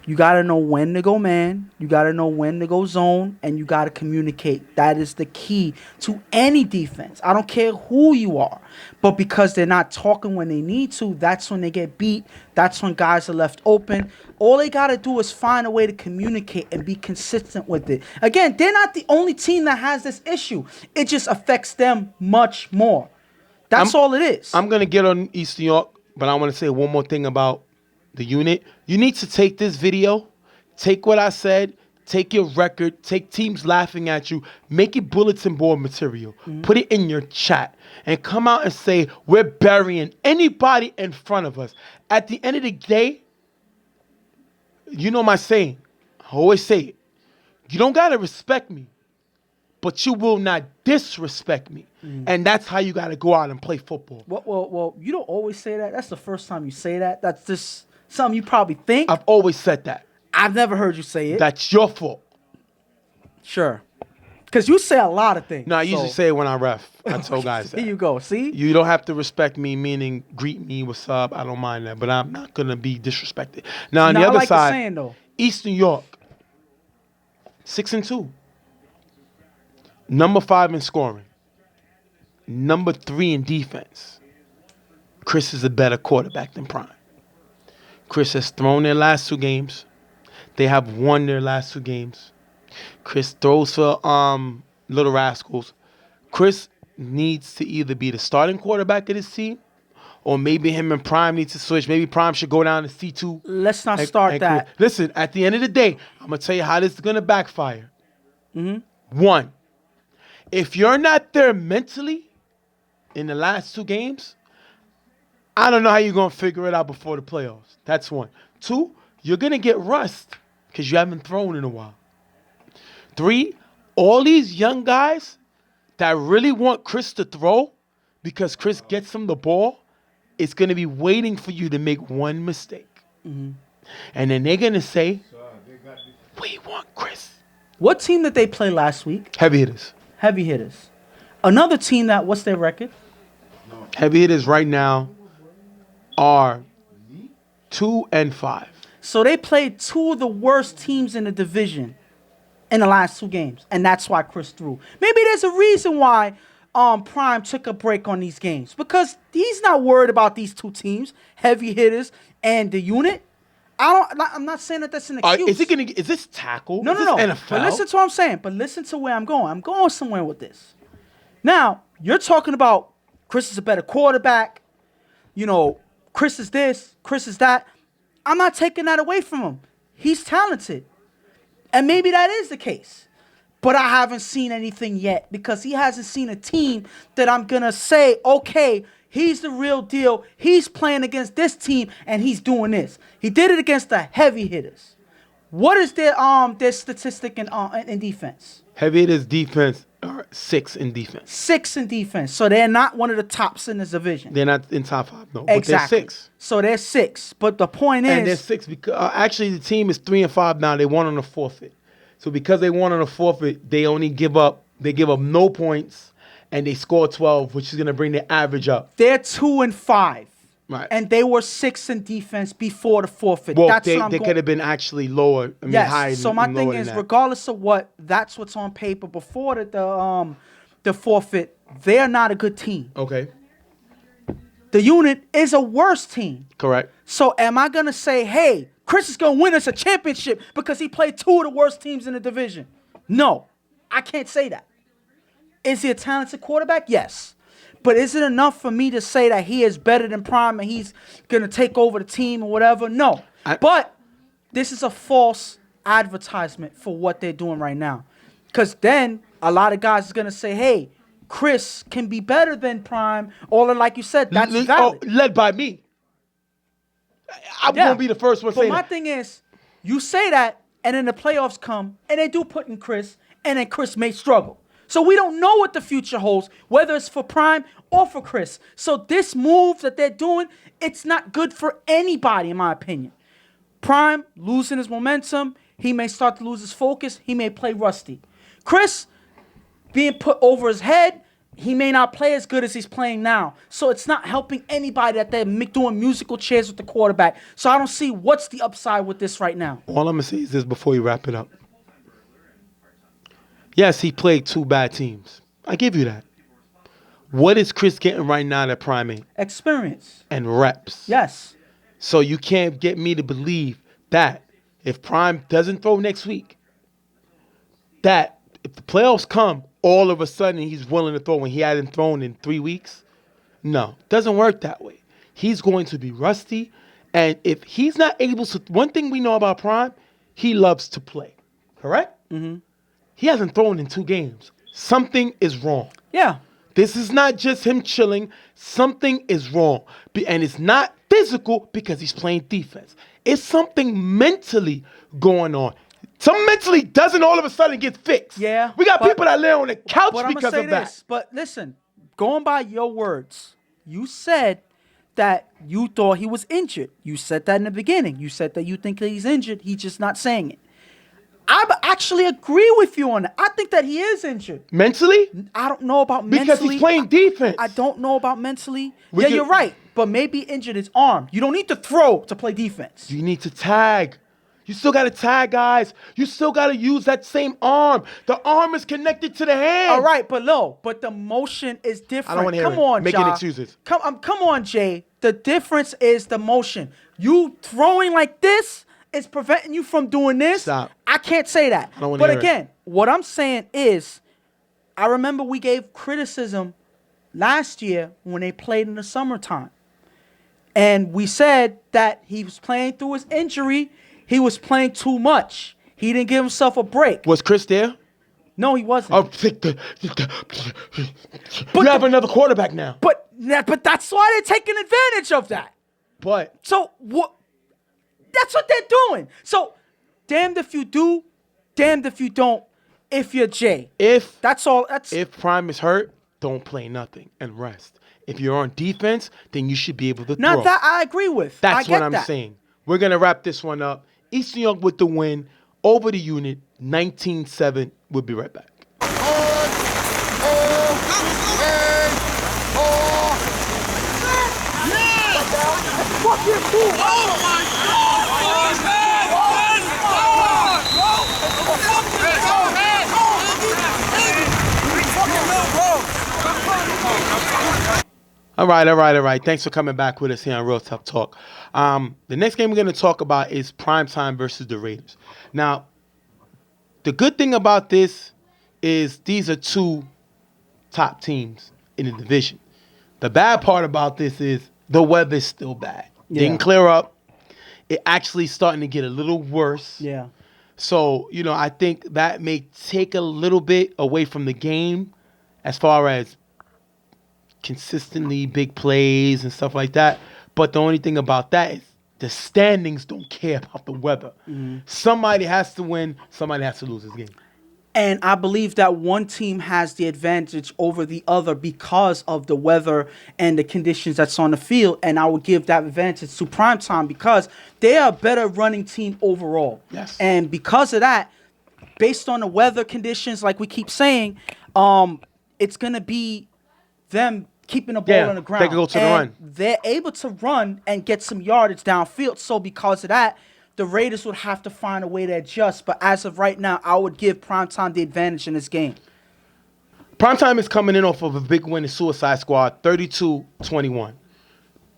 you got to know when to go man, you got to know when to go zone, and you got to communicate. That is the key to any defense. I don't care who you are. But because they're not talking when they need to, that's when they get beat. That's when guys are left open. All they got to do is find a way to communicate and be consistent with it. Again, they're not the only team that has this issue. It just affects them much more. That's all it is. I'm going to get on East New York, but I want to say one more thing about the unit. You need to take this video, take what I said, take your record, take teams laughing at you, make it bulletin board material, put it in your chat, and come out and say, we're burying anybody in front of us. At the end of the day, you know my saying. I always say it. You don't got to respect me, but you will not disrespect me. And that's how you got to go out and play football. Well, you don't always say that. That's the first time you say that. That's just something you probably think. I've always said that. I've never heard you say it. That's your fault. Sure. Because you say a lot of things. No, I usually say it when I ref. I told guys that. Here you go. See? You don't have to respect me, meaning greet me, what's up. I don't mind that, but I'm not going to be disrespected. Now, on the I other like side, the saying, though. East New York, 6-2. Number 5 in scoring. Number 3 in defense. Chris is a better quarterback than Prime. Chris has thrown their last 2 games. They have won their last 2 games. Chris throws for Little Rascals. Chris needs to either be the starting quarterback of this team, or maybe him and Prime need to switch. Maybe Prime should go down to C2. Let's not start that. Listen, at the end of the day, I'm going to tell you how this is going to backfire. 1, if you're not there mentally in the last 2 games, I don't know how you're going to figure it out before the playoffs. That's 1. 2, you're going to get rust because you haven't thrown in a while. 3, all these young guys that really want Chris to throw because Chris gets them the ball, it's going to be waiting for you to make one mistake. And then they're going to say, we want Chris. What team did they play last week? Heavy hitters. Heavy hitters. Another team that, what's their record? Heavy hitters right now are 2-5. So they played 2 of the worst teams in the division in the last 2 games, and that's why Chris threw. Maybe there's a reason why Prime took a break on these games, because he's not worried about these 2 teams, heavy hitters and the unit, I'm not saying that that's an excuse. Is this tackle? No. NFL? But listen to what I'm saying. But listen to where I'm going. I'm going somewhere with this. Now, you're talking about Chris is a better quarterback. You know, Chris is this, Chris is that. I'm not taking that away from him. He's talented. And maybe that is the case. But I haven't seen anything yet because he hasn't seen a team that I'm going to say, okay, he's the real deal. He's playing against this team and he's doing this. He did it against the heavy hitters. What is their statistic in defense? Heavy hitters defense are 6 in defense. 6 in defense. So they're not one of the tops in this division. They're not in top 5, no. Exactly. But they're 6. So they're 6. But the point is, and they're 6 because actually the team is 3-5 now. They won on a forfeit. So because they won on a forfeit, they give up no points and they score 12, which is going to bring their average up. They're 2-5. Right. And they were 6 in defense before the forfeit. Well, that's they what I'm could have been actually lower. Higher. So my thing is, regardless of that's what's on paper before the forfeit, they're not a good team. Okay. The unit is a worse team. Correct. So am I going to say, hey, Chris is going to win us a championship because he played 2 of the worst teams in the division? No, I can't say that. Is he a talented quarterback? Yes. But is it enough for me to say that he is better than Prime and he's going to take over the team or whatever? No. But this is a false advertisement for what they're doing right now. Because then a lot of guys are going to say, hey, Chris can be better than Prime. Or like you said, that's valid. Led by me. I'm going to be the first one saying that. But my thing is, you say that, and then the playoffs come, and they do put in Chris, and then Chris may struggle. So we don't know what the future holds, whether it's for Prime or for Chris. So this move that they're doing, it's not good for anybody, in my opinion. Prime losing his momentum, he may start to lose his focus, he may play rusty. Chris being put over his head, he may not play as good as he's playing now. So it's not helping anybody that they're doing musical chairs with the quarterback. So I don't see what's the upside with this right now. All I'm going to say is this before you wrap it up. Yes, he played 2 bad teams. I give you that. What is Chris getting right now that Prime ain't? Experience. And reps. Yes. So you can't get me to believe that if Prime doesn't throw next week, that if the playoffs come, all of a sudden he's willing to throw when he hadn't thrown in 3 weeks. No, it doesn't work that way. He's going to be rusty. And if he's not able to, one thing we know about Prime, he loves to play. Correct? Mm-hmm. He hasn't thrown in 2 games. Something is wrong. Yeah. This is not just him chilling. Something is wrong. And it's not physical because he's playing defense. It's something mentally going on. Some mentally doesn't all of a sudden get fixed. Yeah. We got people that lay on the couch because of that. This, but listen, going by your words, you said that you thought he was injured. You said that in the beginning. You said that you think that he's injured. He's just not saying it. I actually agree with you on that. I think that he is injured. Mentally? I don't know about mentally. Because he's playing defense. I don't know about mentally. You're right. But maybe injured his arm. You don't need to throw to play defense. You need to tag. You still got to tag, guys. You still got to use that same arm. The arm is connected to the hand. All right, but the motion is different. I don't want to hear Come on, making Ja. excuses. Come on, Jay. The difference is the motion. You throwing like this is preventing you from doing this. Stop. I can't say that. I don't want to hear again, what I'm saying is, I remember we gave criticism last year when they played in the summertime. And we said that he was playing through his injury. He was playing too much. He didn't give himself a break. Was Chris there? No, he wasn't. You have another quarterback now. But that's why they're taking advantage of that. But So what? That's what they're doing. So damned if you do, damned if you don't. If you're Jay, that's all. If Prime is hurt, don't play nothing and rest. If you're on defense, then you should be able to throw. Now that I agree with. That's what I'm saying. We're gonna wrap this one up. East New York with the win over the unit, 19-7. We'll be right back. All right. Thanks for coming back with us here on Real Tough Talk. The next game we're going to talk about is Primetime versus the Raiders. Now, the good thing about this is these are two top teams in the division. The bad part about this is the weather's still bad. Yeah. Didn't clear up. It actually starting to get a little worse. Yeah. So, I think that may take a little bit away from the game as far as consistently big plays and stuff like that. But the only thing about that is the standings don't care about the weather. Mm-hmm. Somebody has to win. Somebody has to lose this game. And I believe that one team has the advantage over the other because of the weather and the conditions that's on the field. And I would give that advantage to Primetime because they are a better running team overall. Yes. And because of that, based on the weather conditions, like we keep saying, it's going to be them keeping the ball on the ground. They can go to the run. They're able to run and get some yardage downfield. So because of that, the Raiders would have to find a way to adjust. But as of right now, I would give Primetime the advantage in this game. Primetime is coming in off of a big win in Suicide Squad, 32-21.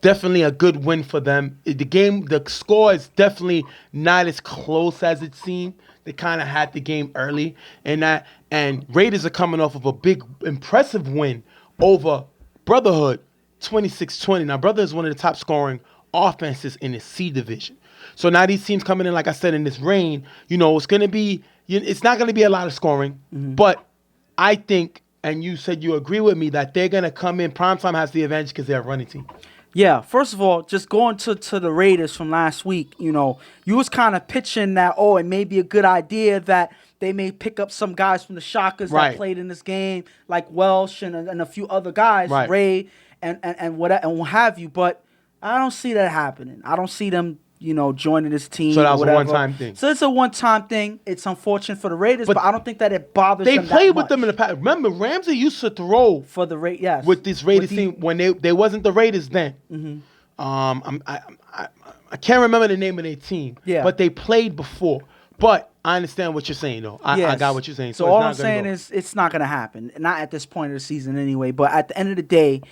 Definitely a good win for them. The score is definitely not as close as it seemed. They kind of had the game early. And Raiders are coming off of a big, impressive win over Brotherhood, 26-20. Now, Brotherhood is one of the top scoring offenses in the C division. So now these teams coming in, like I said, in this rain, it's going to be, it's not going to be a lot of scoring. Mm-hmm. But I think, and you said you agree with me, that they're going to come in. Primetime has the advantage because they're a running team. Yeah, first of all, just going to the Raiders from last week, you was kind of pitching that, it may be a good idea that they may pick up some guys from the Shockers that played in this game, like Welsh and a few other guys, Ray and what have you. But I don't see that happening. I don't see them, joining this team. So that was a one-time thing. So it's a one-time thing. It's unfortunate for the Raiders, but I don't think that it bothers them that much. They played with them in the past. Remember, Ramsey used to throw for the Raiders. Yes. With this Raiders team when they wasn't the Raiders then. Mm-hmm. I can't remember the name of their team. Yeah. But they played before. But I understand what you're saying, though. I got what you're saying. So all I'm saying is it's not going to happen. Not at this point of the season anyway. But at the end of the day,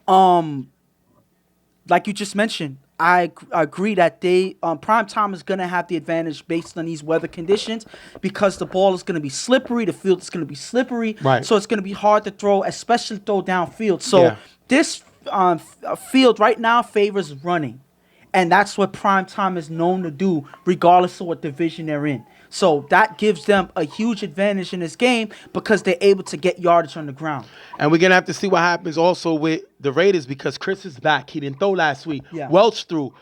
like you just mentioned, I agree that Primetime is going to have the advantage based on these weather conditions because the ball is going to be slippery. The field is going to be slippery. Right. So it's going to be hard to throw, especially throw downfield. So this field right now favors running. And that's what Primetime is known to do, regardless of what division they're in. So that gives them a huge advantage in this game because they're able to get yardage on the ground. And we're going to have to see what happens also with the Raiders because Chris is back. He didn't throw last week. Yeah. Welch threw,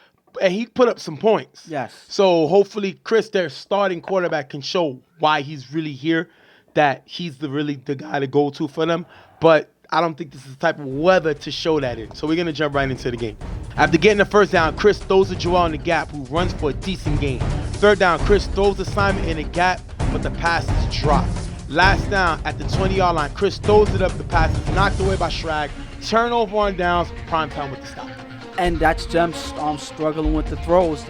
and he put up some points. Yes. So hopefully Chris, their starting quarterback, can show why he's really here, that he's the guy to go to for them. But I don't think this is the type of weather to show that in. So we're going to jump right into the game. After getting the first down, Chris throws to Joel in the gap, who runs for a decent gain. Third down, Chris throws to Simon in the gap, but the pass is dropped. Last down at the 20-yard line, Chris throws it up. The pass is knocked away by Shrag. Turnover on downs, Primetime with the stop. And that's them struggling with the throws,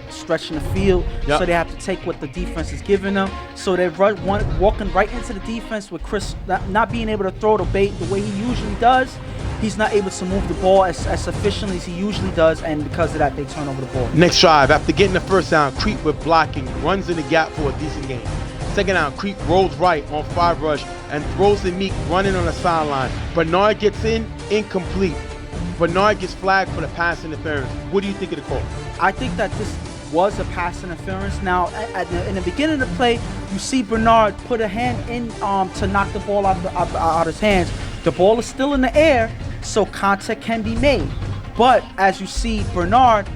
stretching the field. Yep. So they have to take what the defense is giving them. So they're walking right into the defense with Chris not being able to throw the bait the way he usually does. He's not able to move the ball as efficiently as he usually does, and because of that, they turn over the ball. Next drive, after getting the first down, Creep with blocking, runs in the gap for a decent gain. Second down, Creep rolls right on 5 rush and throws to Meek running on the sideline. Bernard gets incomplete. Bernard gets flagged for the pass interference. What do you think of the call? I think that this was a pass interference. Now, in the beginning of the play, you see Bernard put a hand in to knock the ball out his hands. The ball is still in the air, so contact can be made. But as you see, Bernard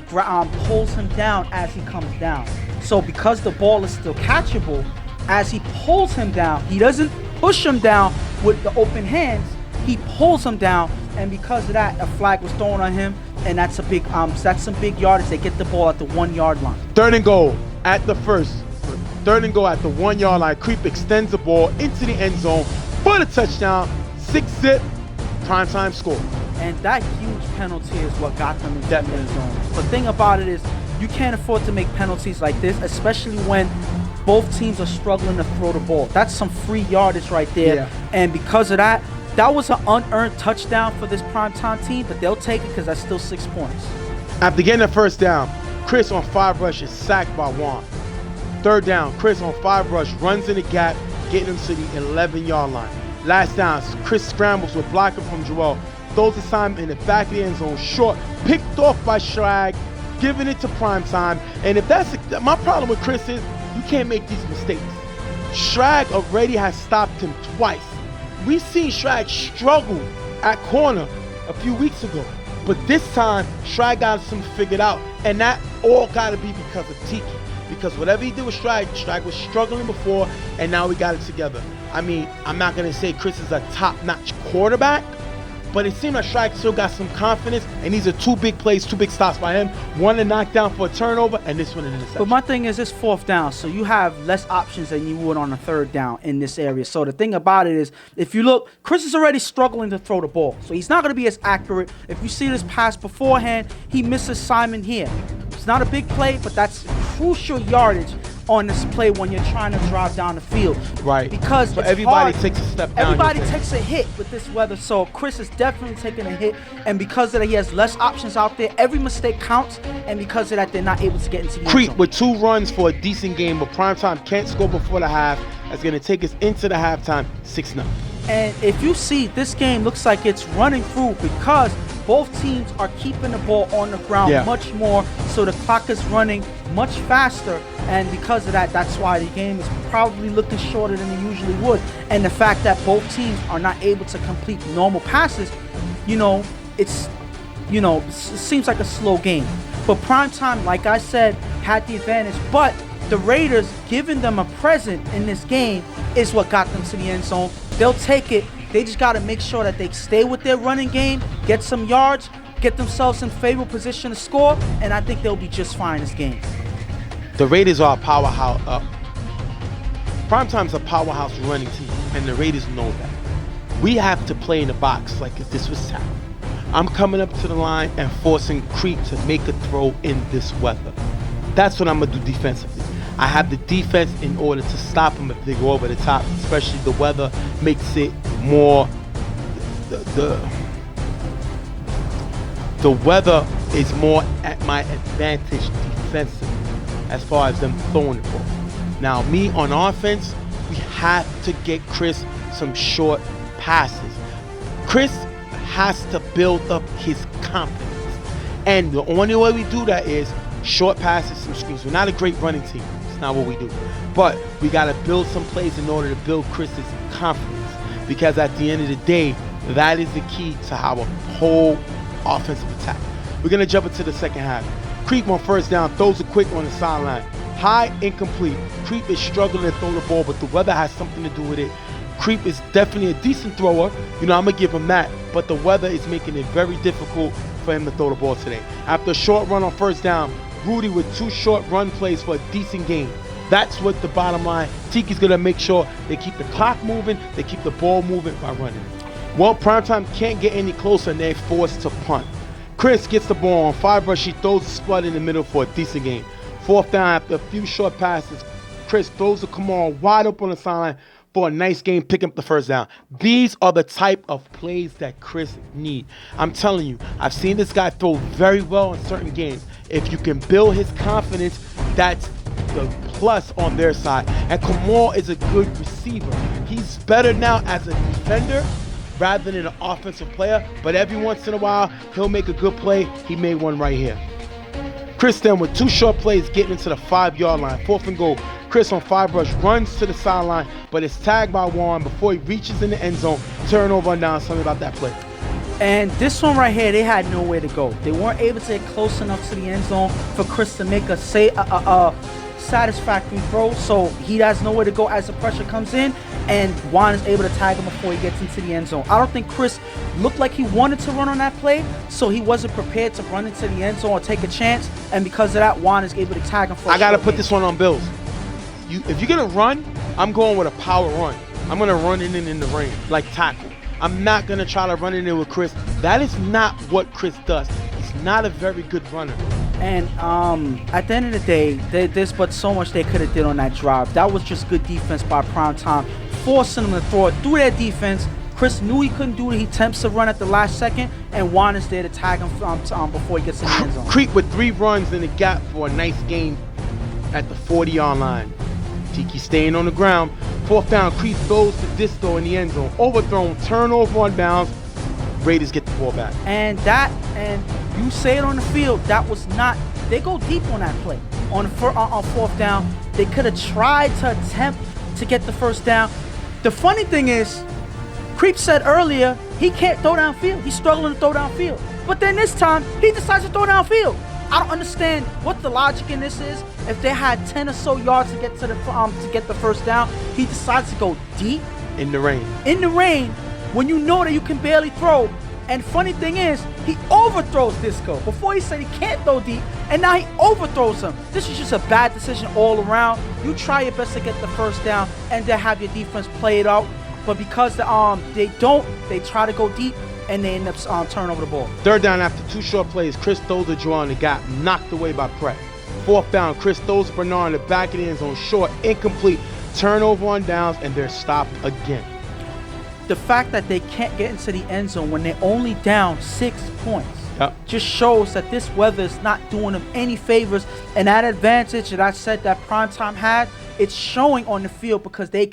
pulls him down as he comes down. So because the ball is still catchable, as he pulls him down, he doesn't push him down with the open hands. He pulls him down, and because of that, a flag was thrown on him, and that's some big yardage. They get the ball at the 1 yard line. Third and goal at the 1 yard line. Creep extends the ball into the end zone for the touchdown. 6-zip, Primetime score. And that huge penalty is what got them into the end zone. The thing about it is, you can't afford to make penalties like this, especially when both teams are struggling to throw the ball. That's some free yardage right there. Yeah. And because of that, That was an unearned touchdown for this Primetime team, but they'll take it because that's still 6 points. After getting the first down, Chris on 5 rushes, sacked by Juan. Third down, Chris on 5 rush, runs in the gap, getting him to the 11-yard line. Last down, Chris scrambles with blocking from Joel, throws the time in the back of the end zone, short, picked off by Shrag, giving it to Primetime. And if that's my problem with Chris is you can't make these mistakes. Shrag already has stopped him twice. We seen Shrag struggle at corner a few weeks ago, but this time Shrag got something figured out, and that all got to be because of Tiki. Because whatever he did with Shrag was struggling before, and now we got it together. I mean, I'm not gonna say Chris is a top-notch quarterback, but it seemed like Shrag still got some confidence, and these are 2 big plays, 2 big stops by him. One a knockdown for a turnover, and this one an interception. But my thing is, it's 4th down, so you have less options than you would on a 3rd down in this area. So the thing about it is, if you look, Chris is already struggling to throw the ball, so he's not going to be as accurate. If you see this pass beforehand, he misses Simon here. It's not a big play, but that's crucial yardage on this play when you're trying to drive down the field. Right. Because but it's everybody hard. takes a step down. Everybody takes a hit with this weather, so Chris is definitely taking a hit, and because of that, he has less options out there. Every mistake counts, and because of that, they're not able to get into the end Creep zone. with 2 runs for a decent game, but Primetime can't score before the half. That's going to take us into the halftime, 6-0. And if you see, this game looks like it's running through because both teams are keeping the ball on the ground much more, so the clock is running much faster, and because of that, that's why the game is probably looking shorter than it usually would. And the fact that both teams are not able to complete normal passes, it seems like a slow game. But Primetime, like I said, had the advantage, but the Raiders giving them a present in this game is what got them to the end zone. They'll take it. They just got to make sure that they stay with their running game, get some yards, get themselves in favorable position to score, and I think they'll be just fine this game. The Raiders are a powerhouse. Primetime's a powerhouse running team, and the Raiders know that. We have to play in the box like if this was tackle. I'm coming up to the line and forcing Creep to make a throw in this weather. That's what I'm going to do defensively. I have the defense in order to stop them if they go over the top, especially the weather makes it more, the weather is more at my advantage defensively as far as them throwing the ball. Now, me on offense, we have to get Chris some short passes. Chris has to build up his confidence. And the only way we do that is short passes, some screens. We're not a great running team. It's not what we do. But we got to build some plays in order to build Chris's confidence. Because at the end of the day, that is the key to our whole offensive attack. We're going to jump into the second half. Creep on first down, throws it quick on the sideline. High, incomplete. Creep is struggling to throw the ball, but the weather has something to do with it. Creep is definitely a decent thrower. I'm going to give him that. But the weather is making it very difficult for him to throw the ball today. After a short run on first down, Rudy with 2 short run plays for a decent game. That's what the bottom line. Tiki's going to make sure they keep the clock moving, they keep the ball moving by running. Well, Primetime can't get any closer and they're forced to punt. Chris gets the ball on 5 rush. He throws the spot in the middle for a decent game. Fourth down after a few short passes. Chris throws the Kamal wide open on the sideline for a nice game, picking up the first down. These are the type of plays that Chris needs. I'm telling you, I've seen this guy throw very well in certain games. If you can build his confidence, that's the plus on their side. And Kamal is a good receiver. He's better now as a defender rather than an offensive player, but every once in a while, he'll make a good play. He made one right here. Chris then with 2 short plays getting into the 5-yard line. 4th and goal. Chris on 5 rush runs to the sideline, but is tagged by Juan before he reaches in the end zone. Turnover and down. Something about that play. And this one right here, they had nowhere to go. They weren't able to get close enough to the end zone for Chris to make a satisfactory throw, so he has nowhere to go as the pressure comes in, and Juan is able to tag him before he gets into the end zone. I don't think Chris looked like he wanted to run on that play, so he wasn't prepared to run into the end zone or take a chance, and because of that, Juan is able to tag him for I got to put this one on Bills. If you're going to run, I'm going with a power run. I'm going to run it in the rain, like tackle. I'm not going to try to run in there with Chris. That is not what Chris does. He's not a very good runner. And at the end of the day, there's but so much they could have did on that drive. That was just good defense by Primetime, forcing them to throw it through their defense Chris knew he couldn't do it. He attempts to run at the last second, and Juan is there to tag him before he gets in the end zone. Creep with 3 runs in the gap for a nice gain at the 40-yard line. Tiki staying on the ground. 4th down, Creep throws to Disco in the end zone. Overthrown, turnover on bounds. Raiders get the ball back. And you say it on the field, that was not, they go deep on that play. On 4th down, they could have tried to attempt to get the first down. The funny thing is, Creep said earlier, he can't throw downfield. He's struggling to throw downfield. But then this time, he decides to throw downfield. I don't understand what the logic in this is. If they had 10 or so yards to get to the first down, he decides to go deep. In the rain. In the rain, when you know that you can barely throw. And funny thing is, he overthrows Disco. Before he said he can't throw deep, and now he overthrows him. This is just a bad decision all around. You try your best to get the first down and then have your defense play it out. But because they don't, they try to go deep and they end up turning over the ball. 3rd down after 2 short plays, Chris throws a draw in the gap, knocked away by Pratt. 4th down, Chris throws Bernard in the back of the end zone, short, incomplete, turnover on downs, and they're stopped again. The fact that they can't get into the end zone when they're only down 6 points just shows that this weather is not doing them any favors. And that advantage that I said that Primetime had, it's showing on the field because they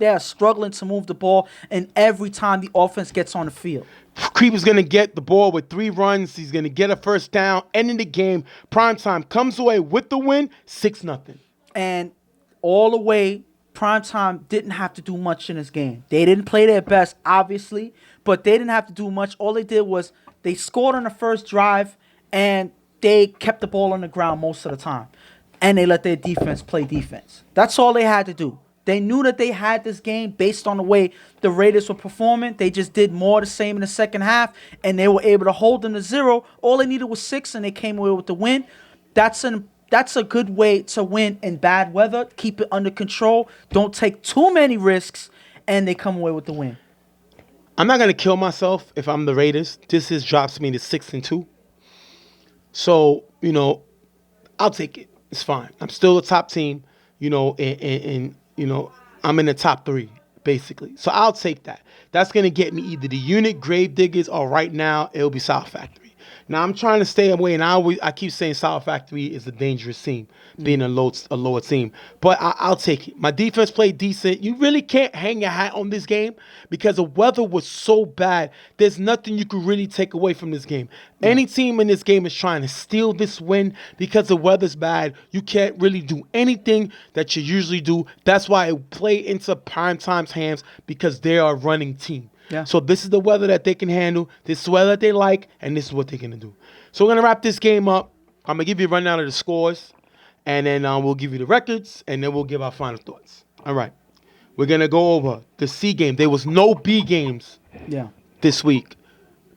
are struggling to move the ball, and every time the offense gets on the field. Creep is going to get the ball with 3 runs. He's going to get a first down, ending the game. Primetime comes away with the win, 6-0. And all the way, Primetime didn't have to do much in this game. They didn't play their best, obviously, but they didn't have to do much. All they did was they scored on the first drive, and they kept the ball on the ground most of the time. And they let their defense play defense. That's all they had to do. They knew that they had this game based on the way the Raiders were performing. They just did more of the same in the second half, and they were able to hold them to 0. All they needed was 6, and they came away with the win. That's a good way to win in bad weather. Keep it under control. Don't take too many risks, and they come away with the win. I'm not going to kill myself if I'm the Raiders. This drops me to 6-2. So, I'll take it. It's fine. I'm still a top team, and I'm in the top 3, basically. So I'll take that. That's going to get me either the unit, Gravediggers, or right now, it'll be South Factory. Now, I'm trying to stay away, and I keep saying South Factory is a dangerous team, being a lower team. But I'll take it. My defense played decent. You really can't hang your hat on this game because the weather was so bad. There's nothing you could really take away from this game. Any team in this game is trying to steal this win because the weather's bad. You can't really do anything that you usually do. That's why it played into Primetime's hands because they are a running team. Yeah. So this is the weather that they can handle. This is the weather that they like, and this is what they're going to do. So we're going to wrap this game up. I'm going to give you a rundown of the scores, and then we'll give you the records, and then we'll give our final thoughts. All right. We're going to go over the C game. There was no B games this week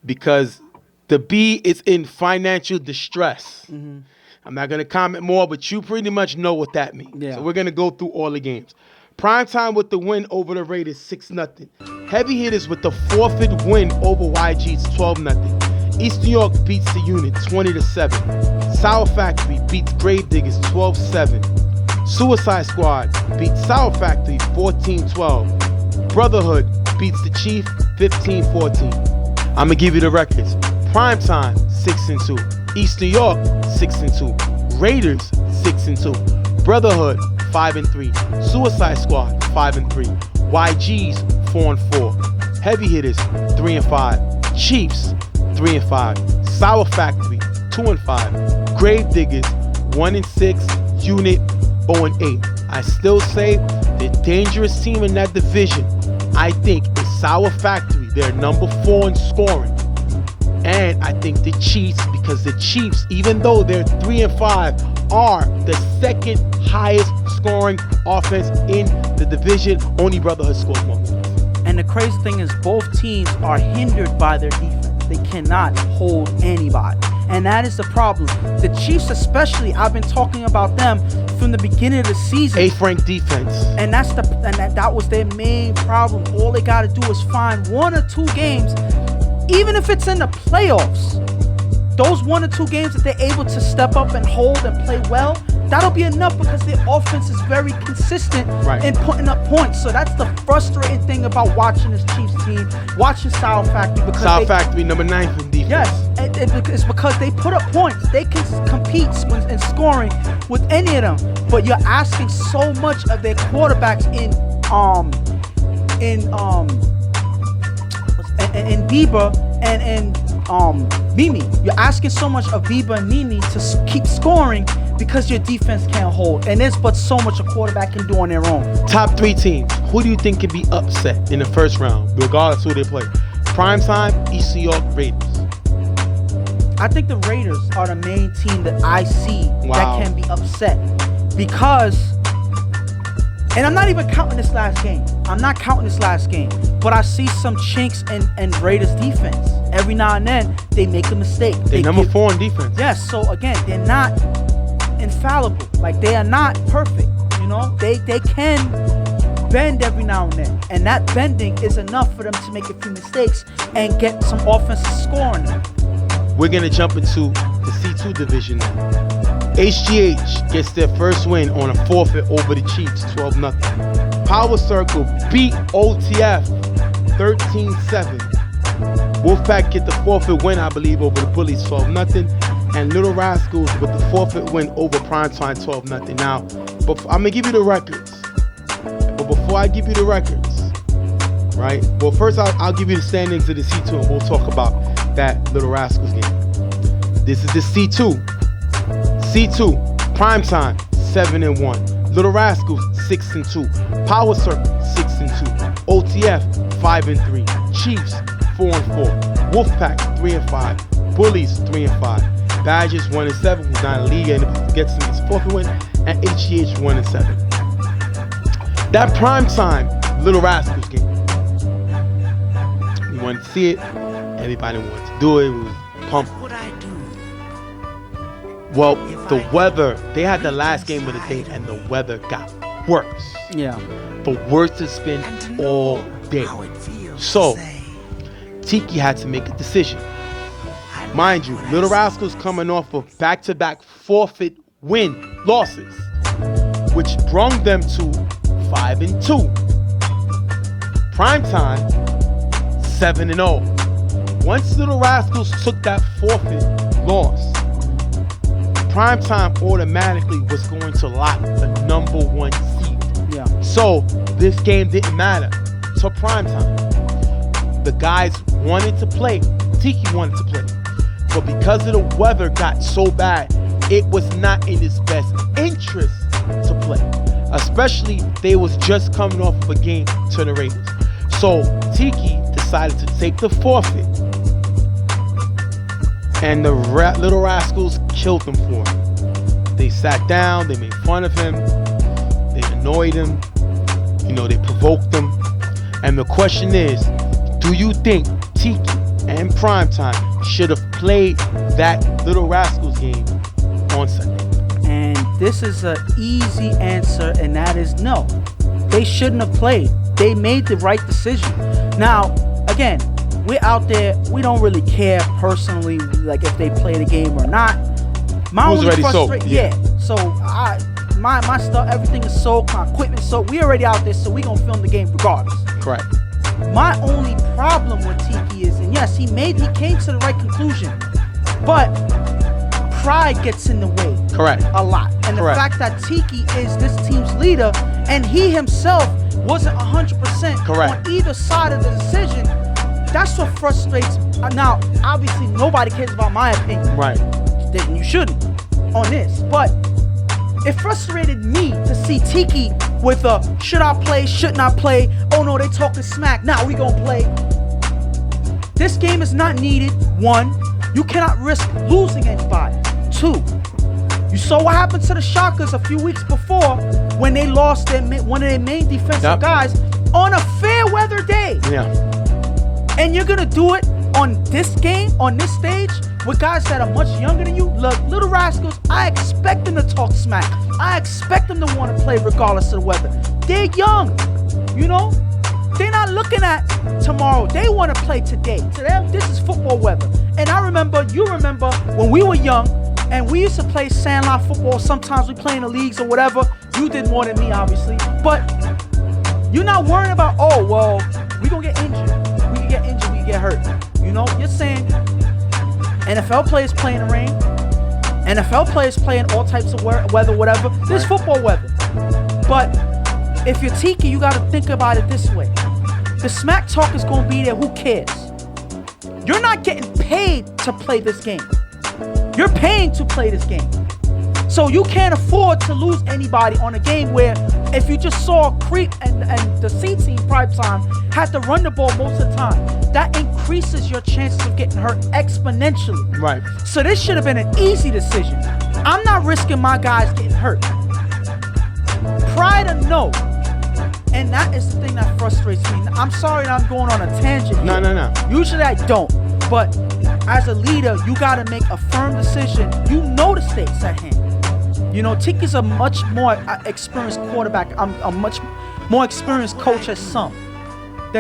because the B is in financial distress. Mm-hmm. I'm not going to comment more, but you pretty much know what that means. Yeah. So we're going to go through all the games. Primetime with the win over the Raiders, 6-0. Heavy Hitters with the forfeit win over YG's 12-0. East New York beats the unit 20-7. Sour Factory beats Gravediggers 12-7. Suicide Squad beats Sour Factory 14-12. Brotherhood beats the Chief 15-14. I'm gonna give you the records. Primetime 6-2. East New York 6-2. Raiders 6-2. Brotherhood 5-3. Suicide Squad 5-3. YG's 4-4. Heavy Hitters 3-5. Chiefs 3-5. Sour Factory 2-5. Gravediggers 1-6. Unit 0-8. I still say the dangerous team in that division, I think, is Sour Factory. They're number 4 in scoring. And I think the Chiefs, because the Chiefs, even though they're 3-5, are the second highest scoring offense in the division. Only Brotherhood scores more. And the crazy thing is both teams are hindered by their defense. They cannot hold anybody. And that is the problem. The Chiefs especially, I've been talking about them from the beginning of the season. 8th ranked defense. And that was their main problem. All they got to do is find 1 or 2 games, even if it's in the playoffs. Those 1 or 2 games that they're able to step up and hold and play well, that'll be enough because their offense is very consistent in putting up points. So that's the frustrating thing about watching this Chiefs team, watching Sour Factory. Because Sour Factory, number 9 in defense. Yes, it's because they put up points. They can compete in scoring with any of them. But you're asking so much of their quarterbacks in Bieber and Mimi. You're asking so much of Bieber and Mimi to keep scoring because your defense can't hold. And there's but so much a quarterback can do on their own. Top 3 teams. Who do you think can be upset in the first round, regardless who they play? Primetime, East New York, Raiders. I think the Raiders are the main team that I see that can be upset because, and I'm not even counting this last game. But I see some chinks in Raiders defense. Every now and then, they make a mistake. They're number 4 in defense. Yes, so again, they're not infallible. Like, they are not perfect, you know? They can bend every now and then. And that bending is enough for them to make a few mistakes and get some offensive scoring. We're going to jump into the C2 division now. HGH gets their first win on a forfeit over the Chiefs, 12-0. Power Circle beat OTF 13-7. Wolfpack get the forfeit win, I believe, over the Bullies, 12-0. And Little Rascals with the forfeit win over Primetime, 12-0. Now, I'm going to give you the records. But before I give you the records, right? Well, first I'll give you the standings of the C2 and we'll talk about that Little Rascals game. This is the C2. C2, Primetime, 7-1. Little Rascals, 6-2. Power Circle, 6-2. OTF, 5-3. Chiefs, 4-4. Wolfpack, 3-5. Bullies, 3-5. Badgers, 1-7, who's not in the league and gets his forfeit win. And HGH, 1-7. That Primetime Little Rascals game. We wanted to see it. Everybody wanted to do it. We was pumped. Well, the weather, they had the last game of the day and the weather got worse. Yeah. The worst it's been all day. So, Tiki had to make a decision. Mind you, Little Rascals coming off of back-to-back forfeit losses, which brung them to 5-2. Primetime, 7-0. Once Little Rascals took that forfeit loss, Primetime automatically was going to lock the number 1 seed. Yeah. So this game didn't matter to Primetime. The guys wanted to play. Tiki wanted to play. But because of the weather got so bad, it was not in his best interest to play. Especially they was just coming off of a game to the Raiders. So Tiki decided to take the forfeit. And the Little Rascals killed him for it. They sat down, they made fun of him, they annoyed him, they provoked him. And the question is, do you think Tiki and Primetime should have played that Little Rascals game on Sunday? And this is an easy answer, and that is no. They shouldn't have played. They made the right decision. Now, again, we're out there, we don't really care personally, like if they play the game or not. Who's already sold? Yeah. So my stuff, everything is sold, my equipment sold. We already out there, so we gonna film the game regardless. Correct. My only problem with Tiki is, and yes, he came to the right conclusion, but pride gets in the way. Correct. A lot. And the fact that Tiki is this team's leader, and he himself wasn't 100% correct on either side of the decision. That's what frustrates. Now, obviously, nobody cares about my opinion. Right. Then you shouldn't on this. But it frustrated me to see Tiki with a should I play, shouldn't I play? Oh no, they talking smack. Now we gonna play. This game is not needed. 1, you cannot risk losing anybody. 2, you saw what happened to the Shockers a few weeks before when they lost one of their main defensive guys on a fair weather day. Yeah. And you're gonna do it on this game, on this stage, with guys that are much younger than you. Look, Little Rascals, I expect them to talk smack. I expect them to want to play regardless of the weather. They're young, They're not looking at tomorrow. They want to play today. To them, this is football weather. And you remember when we were young, And we used to play sandlot football. Sometimes we play in the leagues or whatever. You did more than me, obviously. But you're not worrying about, oh, well, we going to get injured. We can get injured, we can get hurt. You know, you're saying NFL players play in the rain. NFL players play in all types of weather, whatever. There's football weather. But if you're Tiki, you got to think about it this way. The smack talk is going to be there. Who cares? You're not getting paid to play this game. You're paying to play this game. So you can't afford to lose anybody on a game where if you just saw Creep and the C team Primetime had to run the ball most of the time, that increases your chances of getting hurt exponentially. Right. So this should have been an easy decision. I'm not risking my guys getting hurt. Pride or no. And that is the thing that frustrates me. I'm sorry that I'm going on a tangent here. No. Usually I don't. But as a leader, you got to make a firm decision. You know the stakes at hand. You know, Tiki's a much more experienced quarterback. I'm a much more experienced coach than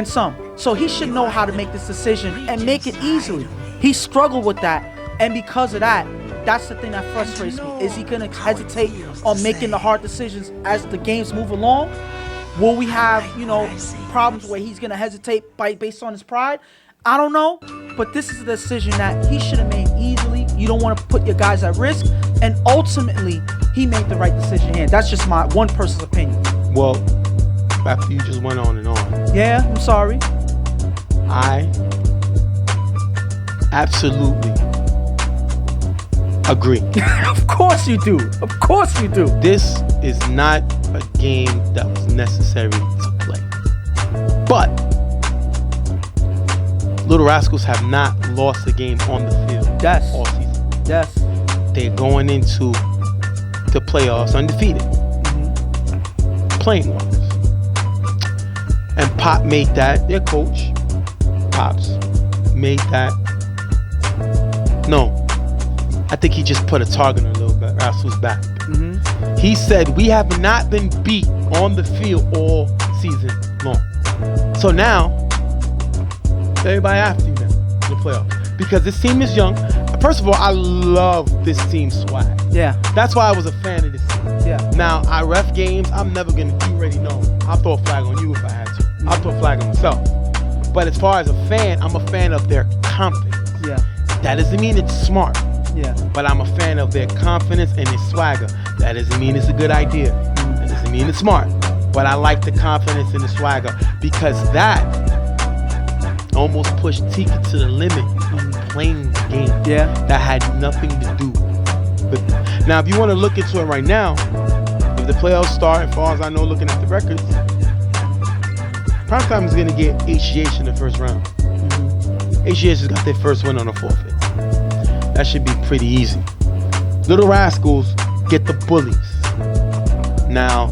some. So he should know how to make this decision and make it easily. He struggled with that. And because of that, that's the thing that frustrates me. Is he going to hesitate on making the hard decisions as the games move along? Will we have, problems where he's going to hesitate based on his pride? I don't know, but this is a decision that he should have made easily. You don't want to put your guys at risk, and ultimately, he made the right decision here. That's just my one person's opinion. Well, after you just went on and on. Yeah, I'm sorry. I absolutely agree. Of course you do. Of course you do. This is not a game that was necessary to play. But Little Rascals have not lost a game on the field all season. Yes. They're going into the playoffs undefeated. Playing wise. And Pop made that, their coach, Pops, made that. No. I think he just put a target on Little Rascals' back. He said, we have not been beat on the field all season long. So now, everybody after you now in the playoffs. Because this team is young. First of all, I love this team's swag. Yeah. That's why I was a fan of this team. Yeah. Now, I ref games. I'm never going to, you already know. I'll throw a flag on you if I had to. I'll throw a flag on myself. But as far as a fan, I'm a fan of their confidence. Yeah. That doesn't mean it's smart. Yeah. But I'm a fan of their confidence and their swagger. That doesn't mean it's a good idea. That doesn't mean it's smart. But I like the confidence and the swagger because that almost pushed Tiki to the limit of playing the game. Yeah. That had nothing to do with it. Now, if you want to look into it right now, if the playoffs start, as far as I know, looking at the records, Primetime is going to get HGH in the first round. HGH has got their first win on a forfeit. That should be pretty easy. Little Rascals get the Bullies. Now,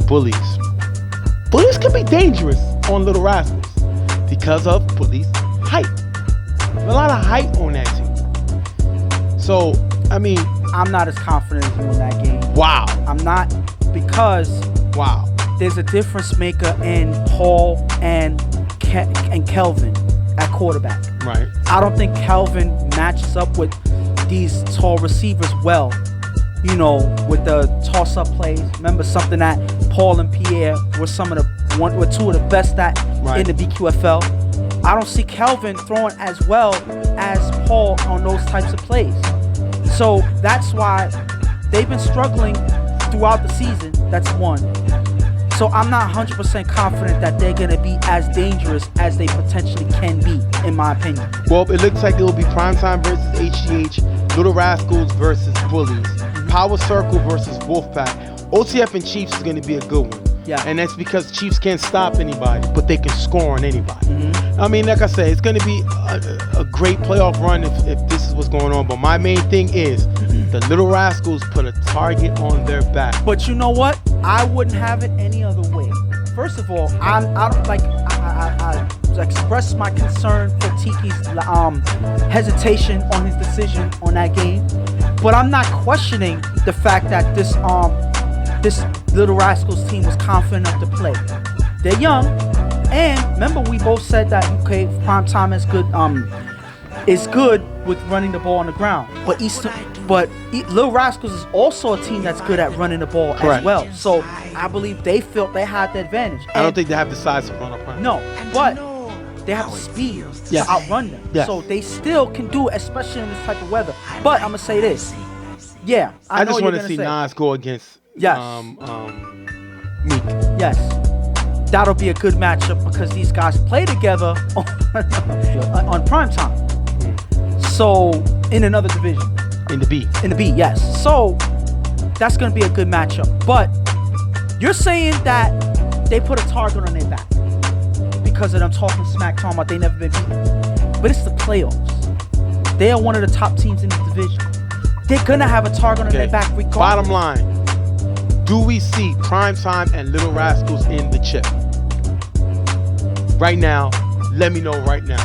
Bullies can be dangerous on Little Rascals because of Bullies' height. There's a lot of height on that team. So, I mean, I'm not as confident as you in that game. wow. I'm not because there's a difference maker in Paul and Kelvin at quarterback. Right. I don't think Kelvin matches up with these tall receivers well, with the toss-up plays. Remember something that Paul and Pierre were two of the best at in the BQFL. I don't see Kelvin throwing as well as Paul on those types of plays. So that's why they've been struggling throughout the season. That's one. So I'm not 100% confident that they're going to be as dangerous as they potentially can be, in my opinion. Well, it looks like it will be Primetime versus HGH, Little Rascals versus Bullies, Power Circle versus Wolfpack. OTF and Chiefs is going to be a good one. Yeah. And that's because Chiefs can't stop anybody, but they can score on anybody. I mean, like I said, it's going to be a great playoff run if this is what's going on. But my main thing is the Little Rascals put a target on their back. But you know what? I wouldn't have it any other way. First of all, I expressed my concern for Tiki's hesitation on his decision on that game, but I'm not questioning the fact that this Little Rascals team was confident enough to play. They're young, and remember we both said that Primetime is good with running the ball on the ground. But Little Rascals is also a team that's good at running the ball Correct. as well. So I believe they felt they had the advantage. I don't think they have the size to run up Prime. No, but they have the speed Yes. to outrun them. Yes. So they still can do it, especially in this type of weather. But I'm going to say this. Yeah, I know just what want you're to see gonna say. Nas go against Yes. Meek. Yes. That'll be a good matchup because these guys play together on Primetime. So, in another division. In the B. In the B, yes. So, that's going to be a good matchup. But you're saying that they put a target on their back because of them talking smack, talking about they never been beaten. But it's the playoffs. They are one of the top teams in the division. They're going to have a target on their back regardless. Bottom line, do we see Primetime and Little Rascals in the chip? Right now, let me know right now.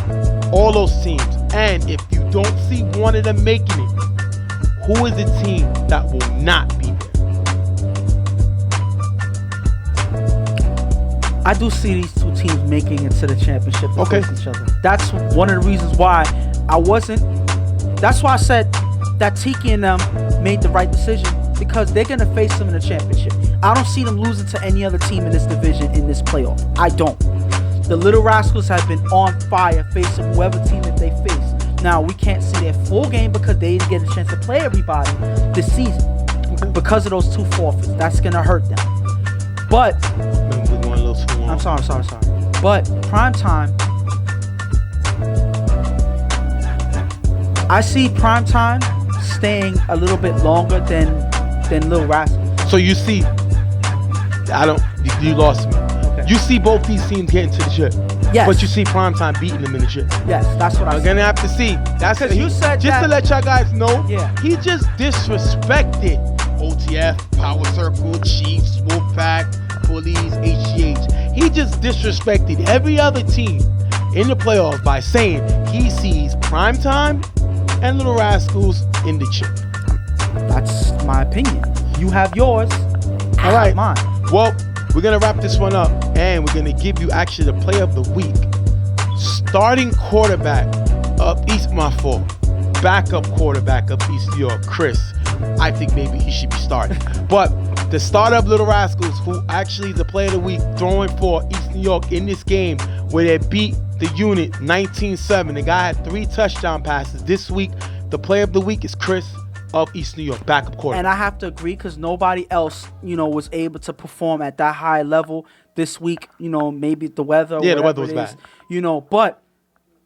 All those teams. And if you don't see one of them making it, who is the team that will not be there? I do see these two teams making it to the championship to Okay. face each other. That's one of the reasons why that's why I said that Tiki and them made the right decision because they're going to face them in the championship. I don't see them losing to any other team in this division in this playoff. I don't. The Little Rascals have been on fire facing whoever team that they face. Now, we can't see their full game because they didn't get a chance to play everybody this season because of those two forfeits. That's going to hurt them. But We're going a little too long. I'm sorry. But Primetime, I see Primetime staying a little bit longer than Little Rascals. So you see, you lost me. Okay. You see both these teams getting to the chip. Yes. But you see Primetime beating them in the chip. Yes, that's what I I'm said. gonna have to see. That's 'Cause you said just that- to let y'all guys know. Yeah. He just disrespected OTF, Power Circle, Chiefs, Wolfpack, Bullies, HGH. He just disrespected every other team in the playoffs by saying he sees Primetime and Little Rascals in the chip. That's my opinion. You have yours. All right. Mine. Well, we're gonna wrap this one up, and we're gonna give you actually the play of the week. Starting quarterback of backup quarterback of East New York, Chris. I think maybe he should be starting. But the starter of Little Rascals, who actually is the player of the week, throwing for East New York in this game where they beat the unit 19-7. The guy had 3 touchdown passes. This week, the player of the week is Chris of East New York, backup quarterback. And I have to agree because nobody else, was able to perform at that high level this week. Maybe the weather. Yeah, the weather whatever was it is, bad. But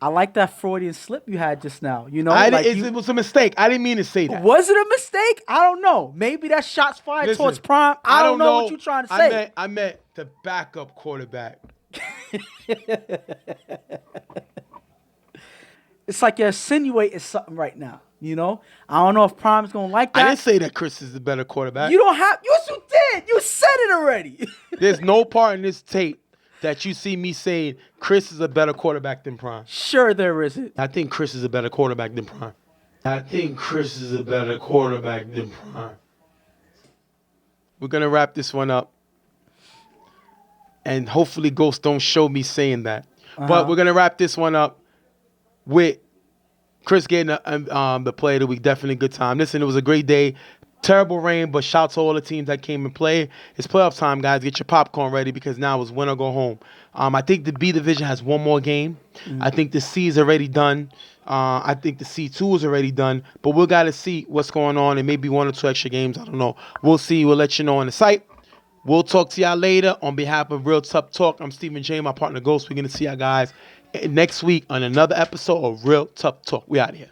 I like that Freudian slip you had just now. It was a mistake. I didn't mean to say that. Was it a mistake? I don't know. Maybe that shot's fired Listen, towards Prime. I don't know what you're trying to say. I meant the backup quarterback. It's like you're insinuating something right now. I don't know if Prime's gonna like that. I didn't say that Chris is the better quarterback. You don't have. Yes, you did. You said it already. There's no part in this tape that you see me saying Chris is a better quarterback than Prime. Sure, there isn't. I think Chris is a better quarterback than Prime. We're gonna wrap this one up, and hopefully Ghost don't show me saying that. But we're gonna wrap this one up with Chris getting the play of the week. Definitely a good time. Listen, it was a great day. Terrible rain, but shout to all the teams that came and played. It's playoff time, guys. Get your popcorn ready because now it's win or go home. I think the B division has one more game. I think the C is already done. I think the C2 is already done. But we'll got to see what's going on and maybe 1 or 2 extra games. I don't know. We'll see. We'll let you know on the site. We'll talk to y'all later. On behalf of Real Tough Talk, I'm Stephen J, my partner Ghost. We're going to see y'all guys next week on another episode of Real Tough Talk. We out of here.